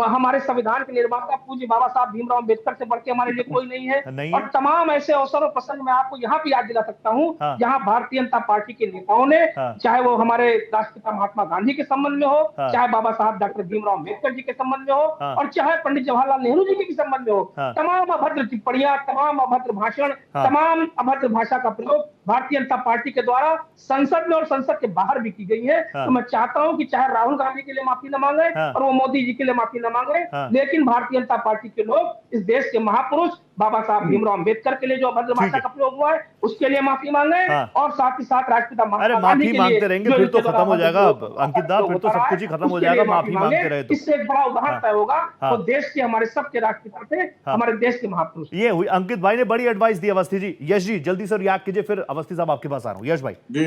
Speaker 8: हमारे संविधान के निर्माता पूज्य बाबा साहब भीमराव अम्बेडकर से बढ़ के हमारे लिए कोई नहीं है। और तमाम ऐसे अवसर और प्रसंग मैं आपको यहाँ पे याद दिला सकता हूँ जहाँ भारतीय जनता पार्टी के नेताओं ने, चाहे वो हमारे राष्ट्रपिता महात्मा गांधी के संबंध में हो, चाहे बाबा साहब डॉक्टर भीमराव अम्बेडकर जी के संबंध में हो, और चाहे पंडित जवाहरलाल नेहरू जी के संबंध में हो, तमाम अभद्र टिप्पणियां, तमाम अभद्र भाषण, तमाम अभद्र भाषा का प्रयोग भारतीय जनता पार्टी के द्वारा संसद में और संसद के बाहर भी की गई है। तो मैं चाहता हूं कि चाहे राहुल गांधी के लिए माफी न मांगे और वो मोदी जी के लिए माफी न मांगे, लेकिन भारतीय जनता पार्टी के लोग इस देश के महापुरुष बाबा साहब भीमराव अम्बेडकर के लिए जो अभद्र भाषा का प्रयोग हुआ है उसके लिए माफी मांगे, और साथ ही साथ राष्ट्रपिता महात्मा गांधी के लिए
Speaker 1: मांगते रहेंगे फिर तो खत्म हो जाएगा अंकित दा, फिर तो सब कुछ ही खत्म हो जाएगा। माफी मांगते रहे तो
Speaker 8: इससे एक बड़ा उदाहरण तय होगा। तो देश के, हमारे सबके राष्ट्रपिता थे, हमारे देश के महापुरुष।
Speaker 1: ये हुई, अंकित भाई ने बड़ी एडवाइस दी अवस्थी जी। यश जी जल्दी से रिएक्ट कीजिए, फिर अवस्थी साहब आपके पास आ रहा हूँ। यश भाई
Speaker 7: जी,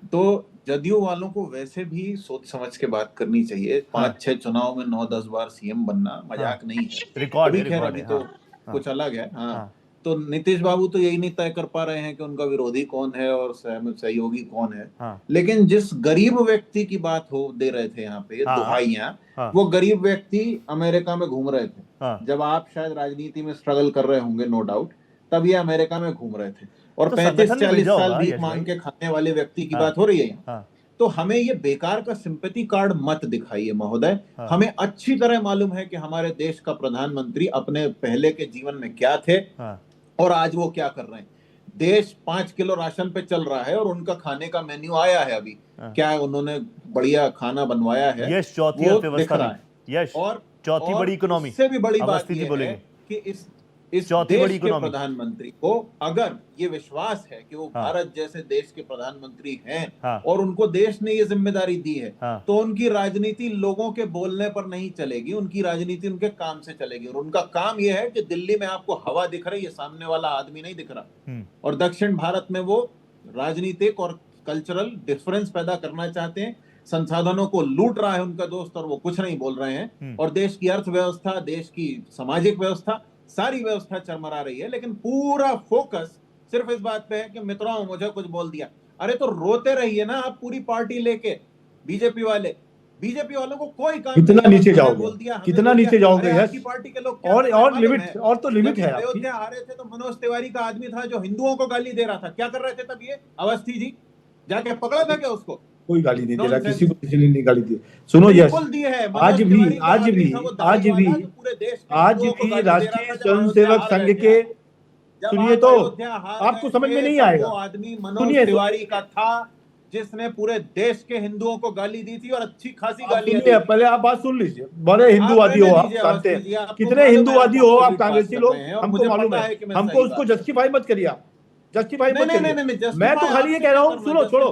Speaker 7: तो जदयू वालों को वैसे भी सोच समझ के बात करनी चाहिए। 5-6 चुनाव में 9-10 बार सीएम बनना मजाक नहीं है।
Speaker 1: रिकॉर्ड
Speaker 7: अभी तो कुछ अलग है। तो नीतीश बाबू तो यही नहीं तय कर पा रहे हैं कि उनका विरोधी कौन है और सहयोगी कौन है। लेकिन जिस गरीब व्यक्ति की बात दे रहे थे यहाँ पे दुहाइयां, वो गरीब व्यक्ति अमेरिका में घूम रहे थे। जब आप शायद राजनीति में स्ट्रगल कर रहे होंगे, नो डाउट, तब ये अमेरिका में घूम रहे थे। और 35-40 साल भीख मांग के खाने वाले व्यक्ति की बात हो रही है यहाँ। तो हमें ये बेकार का सिंपैथी कार्ड मत दिखाइए महोदय। हमें अच्छी तरह मालूम है कि हमारे देश का प्रधानमंत्री अपने पहले के जीवन में क्या थे और आज वो क्या कर रहे हैं। देश 5 किलो राशन पे चल रहा है और उनका खाने का मेन्यू आया है अभी। क्या उन्होंने बढ़िया खाना बनवाया है,
Speaker 1: यस, चौथी अर्थव्यवस्था है, यस, और चौथी बड़ी इकोनॉमी।
Speaker 7: इससे भी बड़ी बात ये है कि इस देश के प्रधानमंत्री को अगर ये विश्वास है कि वो भारत जैसे देश के प्रधानमंत्री हैं और उनको देश ने ये जिम्मेदारी दी है, तो उनकी राजनीति लोगों के बोलने पर नहीं चलेगी, उनकी राजनीति उनके काम से चलेगी। और उनका काम ये है कि दिल्ली में आपको हवा दिख रही है, सामने वाला आदमी नहीं दिख रहा। और दक्षिण भारत में वो राजनीतिक और कल्चरल डिफरेंस पैदा करना चाहते हैं। संसाधनों को लूट रहा है उनका दोस्त और वो कुछ नहीं बोल रहे हैं। और देश की अर्थव्यवस्था, देश की सामाजिक व्यवस्था, सारी व्यवस्था चरमरा रही है। लेकिन पूरा फोकस सिर्फ इस बात पे है कि मित्रों मुझे कुछ बोल दिया। अरे तो रोते रहिए ना आप पूरी पार्टी लेके। बीजेपी वालों को कोई काम,
Speaker 10: कितना नीचे जाओगे, कितना नीचे जाओगे।
Speaker 7: आपकी पार्टी के लोग
Speaker 10: और लिमिट, और तो लिमिट है।
Speaker 7: अयोध्या आ रहे थे तो मनोज तिवारी का आदमी था जो हिंदुओं को गाली दे रहा था। क्या कर रहे थे तब ये अवस्थी जी? जाके पकड़ा था क्या उसको?
Speaker 10: कोई गाली नहीं दे रहा, किसी को किसी ने नहीं गाली दी। सुनो यश, आज भी राष्ट्रीय स्वयंसेवक संघ के, सुनिए तो आपको समझ में नहीं आएगा।
Speaker 7: आदमी मनोज तिवारी का था जिसने पूरे देश के हिंदुओं को गाली दी थी और अच्छी खासी गाली दी।
Speaker 10: पहले आप बात सुन लीजिए। बड़े हिंदुवादी हो आप, जानते हैं कितने हिंदुवादी हो आप, कांग्रेसी लोग, हमको मालूम है। हमको उसको जस्टिफाई मत करिए आप। जस्टिफाई मत करिए।
Speaker 7: नहीं,
Speaker 10: मैं तो खाली ये कह रहा हूँ, सुनो छोड़ो,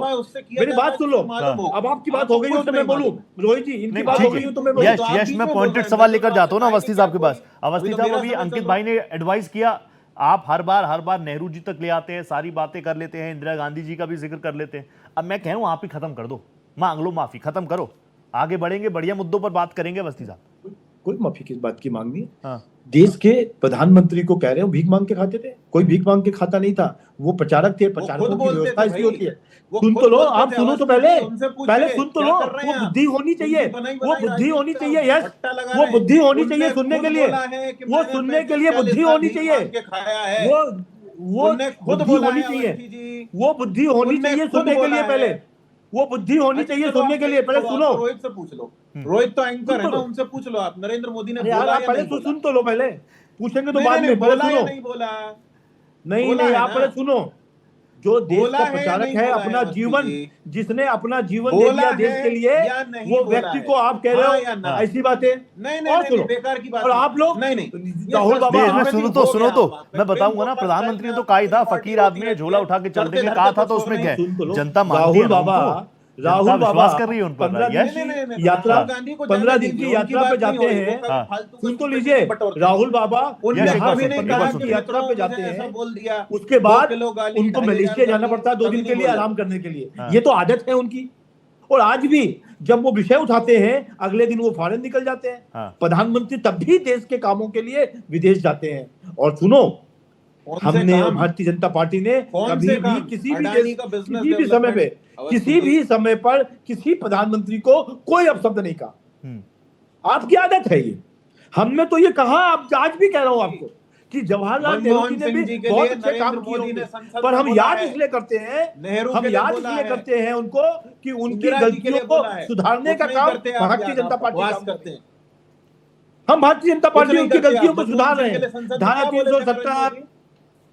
Speaker 10: मेरी बात सुन लो। अब आपकी बात हो गई हो तो मैं बोलूं, रोहित जी इनकी बात हो गई हो तो मैं बोलूं।
Speaker 1: यश मैं पॉइंटेड सवाल लेकर जाता हूं ना अवस्थी साहब के पास। अवस्थी साहब, अभी अंकित भाई ने एडवाइस किया, आप हर बार नेहरू जी तक ले आते हैं, सारी बातें कर लेते हैं, इंदिरा गांधी जी का भी जिक्र कर लेते हैं। अब मैं कह रहा हूं आप ही खत्म कर दो, मांग लो माफी, खत्म करो, आगे बढ़ेंगे, बढ़िया मुद्दों पर बात करेंगे। अवस्थी साहब,
Speaker 6: कोई माफी किस बात की मांगनी है?
Speaker 1: हाँ।
Speaker 6: देश के प्रधानमंत्री को कह रहे हो भीख मांग के खाते थे? कोई भीख मांग के खाता नहीं था, वो प्रचारक थे, प्रचारकों की व्यवस्था ऐसी होती है।
Speaker 10: सुन तो लो, आप सुनो तो पहले सुन तो लो। वो बुद्धि होनी चाहिए, वो बुद्धि होनी चाहिए। यस, वो बुद्धि होनी चाहिए सुनने के लिए, वो सुनने के लिए बुद्धि होनी चाहिए, वो बुद्धि होनी चाहिए, वो बुद्धि होनी चाहिए सुनने के लिए। पहले वो बुद्धि होनी चाहिए सुनने के लिए, पहले सुनो।
Speaker 7: रोहित से पूछ लो, रोहित तो एंकर है ना, उनसे पूछ लो आप। नरेंद्र मोदी ने बोला
Speaker 10: आप पहले सुन तो लो, पहले पूछेंगे तो बाद में।
Speaker 7: बोला या नहीं बोला?
Speaker 10: नहीं, आप पहले सुनो। जो देश का प्रचारक है, अपना जीवन, जिसने अपना जीवन दे दिया देश के लिए, वो व्यक्ति को आप कह रहे हो ऐसी बातें?
Speaker 7: नहीं, बेकार की बात।
Speaker 10: और आप लोग
Speaker 7: नहीं,
Speaker 10: राहुल बाबा,
Speaker 1: सुनो तो मैं बताऊंगा ना, प्रधानमंत्री ने तो कहा ही था, फकीर आदमी है, झोला उठा के चल देंगे, कहा था, तो उसमें क्या है, जनता मानती है।
Speaker 10: राहुल बाबा
Speaker 1: विश्वास कर रही है उन पर।
Speaker 10: 15 दिन की यात्रा पे जाते हैं, सुन तो लीजिए। राहुल बाबा 15 दिन की यात्रा पे जाते हैं, उसके बाद उनको मलेशिया जाना पड़ता है 2 दिन के लिए, आराम करने के लिए। ये तो आदत है उनकी। और आज भी जब वो विषय उठाते हैं, अगले दिन वो फॉरेन निकल जाते हैं। प्रधानमंत्री तब भी देश के कामों के लिए विदेश जाते हैं। और सुनो, हमने, भारतीय जनता पार्टी ने कभी भी किसी भी समय पर किसी प्रधानमंत्री को कोई अपशब्द नहीं कहा। आपकी आदत है ये। हमने तो ये कहा, अब आज भी कह रहा हूं आपको, कि जवाहरलाल नेहरू जी ने भी बहुत अच्छे काम किए होंगे, पर हम याद इसलिए करते हैं उनको कि उनकी गलतियों को सुधारने का काम भारतीय जनता पार्टी करते हैं। हम भारतीय जनता पार्टी उनकी गलतियों को सुधार रहे हैं। धारा 370,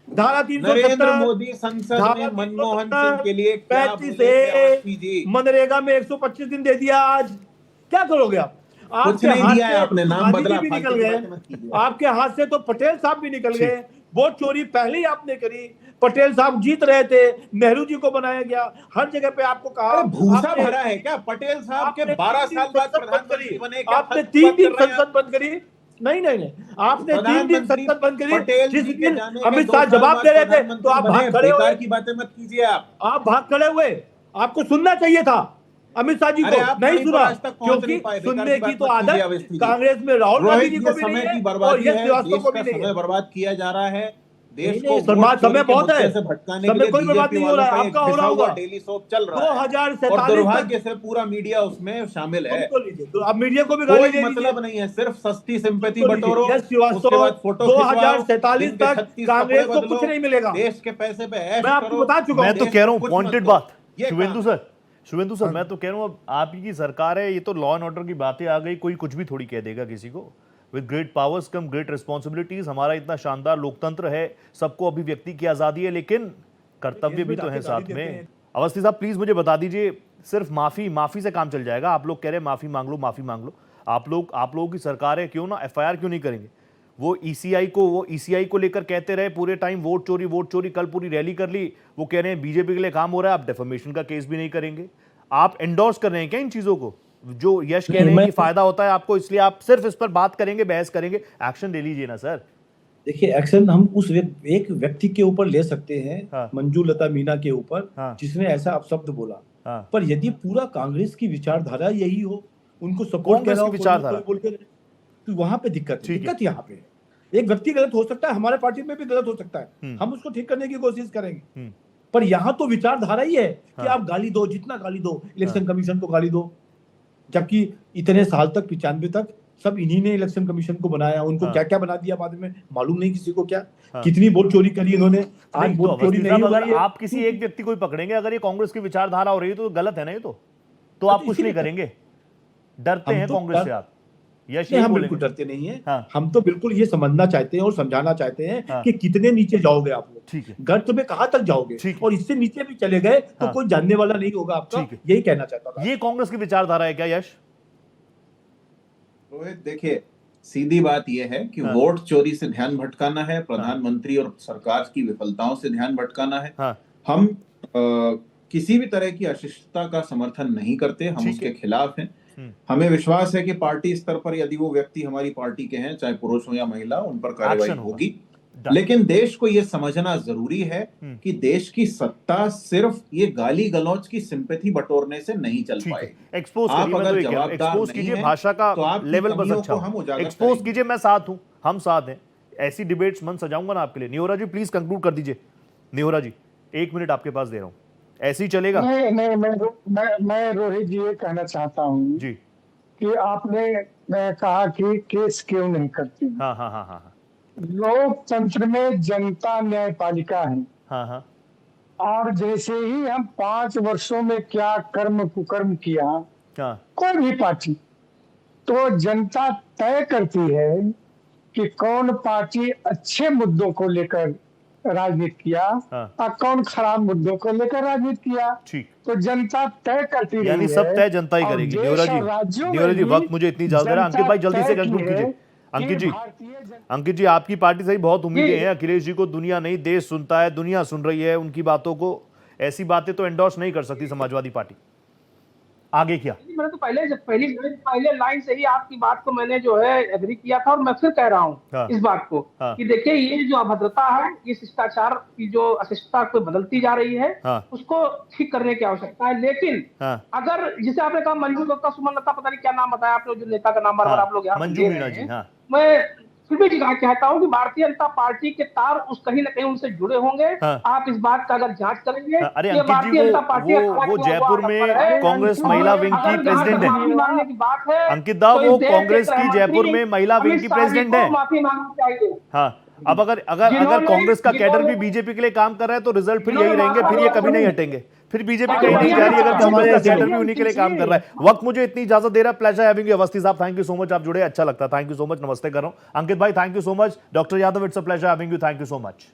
Speaker 10: धारा 370,
Speaker 7: मोदी संसद में मनमोहन सिंह के लिए
Speaker 10: 35 मनरेगा में 125 दिन दे दिया। आज क्या करोगे आप?
Speaker 7: कुछ नहीं दिया है आपने, नाम बदला,
Speaker 10: भी निकल गए आपके हाथ से, तो पटेल साहब भी निकल गए। वोट चोरी पहले ही आपने करी, पटेल साहब जीत रहे थे, नेहरू जी को बनाया गया, हर जगह पे आपको कहा।
Speaker 7: भूसा भरा है क्या? पटेल साहब के 12 साल बाद प्रधानमंत्री बने,
Speaker 10: आपने 3 दिन संसद बंद करी। नहीं, आपने 3 दिन संसद बंद करी। जिस दिन अमित शाह जवाब दे रहे थे, तो आप भाग खड़े हुए।
Speaker 7: की बातें मत कीजिए
Speaker 10: आप भाग खड़े हुए। आपको सुनना चाहिए था अमित शाह जी को, नहीं सुना, क्योंकि सुनने की तो आदत कांग्रेस में राहुल गांधी जी को भी नहीं है, और यश श्रीवास्तव को भी नहीं है।
Speaker 7: बर्बाद किया जा रहा है देश को।
Speaker 10: समय बहुत है, समय कोई बर्बाद नहीं हो रहा है, आपका हो रहा होगा।
Speaker 7: डेली सोप चल रहा है
Speaker 10: 2047
Speaker 7: और दुर्भाग्य से पूरा मीडिया उसमें शामिल है।
Speaker 10: तो अब मीडिया को भी गाली दे
Speaker 7: मतलब नहीं है, सिर्फ सस्ती सिंपैथी बटोरो,
Speaker 10: यश श्रीवास्तव 2047 तक कांग्रेस को कुछ नहीं मिलेगा।
Speaker 7: देश के पैसे पे
Speaker 10: मैं आपको बता चुका हूं।
Speaker 1: मैं तो कह रहा हूं पॉइंटेड बात। शुभेंदु सर, मैं तो कह रहा हूं, अब आप ही की सरकार है, ये तो लॉ एंड ऑर्डर की बातें आ गई, कोई कुछ भी थोड़ी कह देगा किसी को। With great powers come great responsibilities. हमारा इतना शानदार लोकतंत्र है, सबको अभिव्यक्ति की आजादी है, लेकिन कर्तव्य भी तो है साथ में। अवस्थी साहब प्लीज मुझे बता दीजिए, सिर्फ माफी से काम चल जाएगा? आप लोग कह रहे हैं माफी मांग लो। आप लोगों की सरकार है, क्यों ना एफआईआर क्यों नहीं करेंगे? वो ईसीआई को लेकर कहते रहे पूरे टाइम, वोट चोरी, कल पूरी रैली कर ली, वो कह रहे हैं बीजेपी के लिए काम हो रहा है, आप डेफेमेशन का केस भी नहीं करेंगे। आप एंडोर्स कर रहे हैं क्या इन चीजों को, जो यश कह रहे हैं कि फायदा होता है आपको, इसलिए आप सिर्फ इस पर बात करेंगे, बहस करेंगे? एक्शन ले लीजिए ना सर।
Speaker 6: देखिए, एक्शन हम उस एक व्यक्ति के ऊपर ले सकते हैं, मंजू लता मीना के ऊपर, जिसने ऐसा अपशब्द बोला। पर यदि पूरा कांग्रेस की विचारधारा यही हो, उनको सपोर्ट कर रहा हो विचारधारा, तो वहां पे दिक्कत यहाँ पे एक व्यक्ति गलत हो सकता है, हमारे पार्टी में भी गलत हो सकता है, हम उसको ठीक करने की कोशिश करेंगे। पर यहाँ तो विचारधारा ही है कि आप गाली दो, जितना गाली दो, इलेक्शन कमीशन को गाली दो, जबकि इतने साल तक 95 तक सब इन्हीं ने इलेक्शन कमीशन को बनाया। उनको क्या क्या बना दिया बाद में मालूम नहीं किसी को, क्या कितनी वोट चोरी करी इन्होंने। आज वोट चोरी नहीं हो रही है।
Speaker 1: आप किसी एक व्यक्ति को ही पकड़ेंगे, अगर ये कांग्रेस की विचारधारा हो रही है तो गलत है ना ये तो आप कुछ नहीं करेंगे। डरते हैं कांग्रेस से आप?
Speaker 6: हम बिल्कुल डरते नहीं है। हम तो बिल्कुल ये समझना चाहते हैं और समझाना चाहते हैं कि कितने नीचे जाओगे आप लोग, गर्त में कहां तक जाओगे, और इससे नीचे भी चले गए तो कोई जानने वाला नहीं होगा आपका। यही कहना चाहता था।
Speaker 1: ये कांग्रेस की विचारधारा है क्या यश?
Speaker 7: रोहित, देखिए, सीधी बात यह है कि वोट चोरी से ध्यान भटकाना है, प्रधानमंत्री और सरकार की विफलताओं से ध्यान भटकाना है। हम किसी भी तरह की अशिष्टता का समर्थन नहीं करते, हम उसके खिलाफ हैं। हमें विश्वास है कि पार्टी स्तर पर यदि वो व्यक्ति हमारी पार्टी के हैं, चाहे पुरुष हो या महिला, उन पर कार्रवाई होगी। लेकिन देश को ये समझना जरूरी है कि देश की सत्ता सिर्फ ये गाली गलौज की सिंपैथी बटोरने से नहीं चल पाए।
Speaker 1: एक्सपोज
Speaker 7: आप अगर
Speaker 1: एक्सपोज कीजिए, भाषा का लेवल बस अच्छा हो, एक्सपोज कीजिए, मैं साथ हूं, हम साथ हैं। ऐसी डिबेट्स मन सजाऊंगा ना आपके लिए। निहोरा जी प्लीज कंक्लूड कर दीजिए। निहोरा जी 1 मिनट आपके पास दे रहा हूं, ऐसे ही चलेगा?
Speaker 9: नहीं, मैं रोहित जी ये कहना चाहता हूँ
Speaker 1: जी
Speaker 9: कि आपने कहा कि केस क्यों नहीं करती।
Speaker 1: हाँ।
Speaker 9: लोकतंत्र में जनता न्यायपालिका है।
Speaker 1: हाँ।
Speaker 9: और जैसे ही हम 5 वर्षों में क्या कर्म कुकर्म किया, कोई भी पार्टी, तो जनता तय करती है कि कौन पार्टी अच्छे मुद्दों को लेकर राजनीति किया और कौन खराब मुद्दों को लेकर राजनीति किया। तो जनता तय करती रही है,
Speaker 1: यानी सब तय जनता ही करेगी। निहोरा जी वक्त मुझे इतनी इजाजत दे रहा है। अंकित भाई जल्दी से कंक्लूड कीजिए। अंकित जी आपकी पार्टी से ही बहुत उम्मीदें हैं। अखिलेश जी को दुनिया नहीं, देश सुनता है, दुनिया सुन रही है उनकी बातों को। ऐसी बातें तो एंडोर्स नहीं कर सकती समाजवादी पार्टी। आगे क्या?
Speaker 8: मैंने तो पहले लाइन से ही आपकी बात को मैंने जो है एग्री किया था, और मैं फिर कह रहा हूँ इस बात को कि देखिए ये जो अभद्रता है, ये शिष्टाचार की जो अशिष्टता को बदलती जा रही है, उसको ठीक करने की आवश्यकता है। लेकिन अगर जिसे आपने कहा मंजू दत्ता, सुमन लता, पता नहीं क्या नाम बताया आपने, जो नेता का नाम बार-बार आप लोग यहाँ
Speaker 1: मंजू मीणा जी।
Speaker 8: मैं फिर भी कहता हूँ कि भारतीय जनता पार्टी के तार उस कहीं ना कहीं उनसे जुड़े होंगे। आप इस बात का अगर जांच करेंगे,
Speaker 1: अरे अंकित जी वो जयपुर में कांग्रेस महिला विंग की प्रेसिडेंट है। अंकित दा वो कांग्रेस की जयपुर में महिला विंग की प्रेसिडेंट है।
Speaker 8: माफी मांगनी चाहिए।
Speaker 1: हाँ, अब अगर कांग्रेस का कैडर भी बीजेपी के लिए काम कर रहा है तो रिजल्ट फिर यही रहेंगे, फिर ये कभी नहीं हटेंगे, फिर बीजेपी कहीं नहीं जा रही अगर कांग्रेस का कैडर भी उन्हीं के लिए काम कर रहा है। वक्त मुझे इतनी इजाजत दे रहा है। Pleasure having you. अवस्थी साहब थैंक यू सो मच, आप जुड़े, अच्छा लगता है। थैंक यू सो मच, नमस्ते कर रहा हूं। अंकित भाई thank you so much. Doctor Yadav it's a pleasure having you, thank you so much.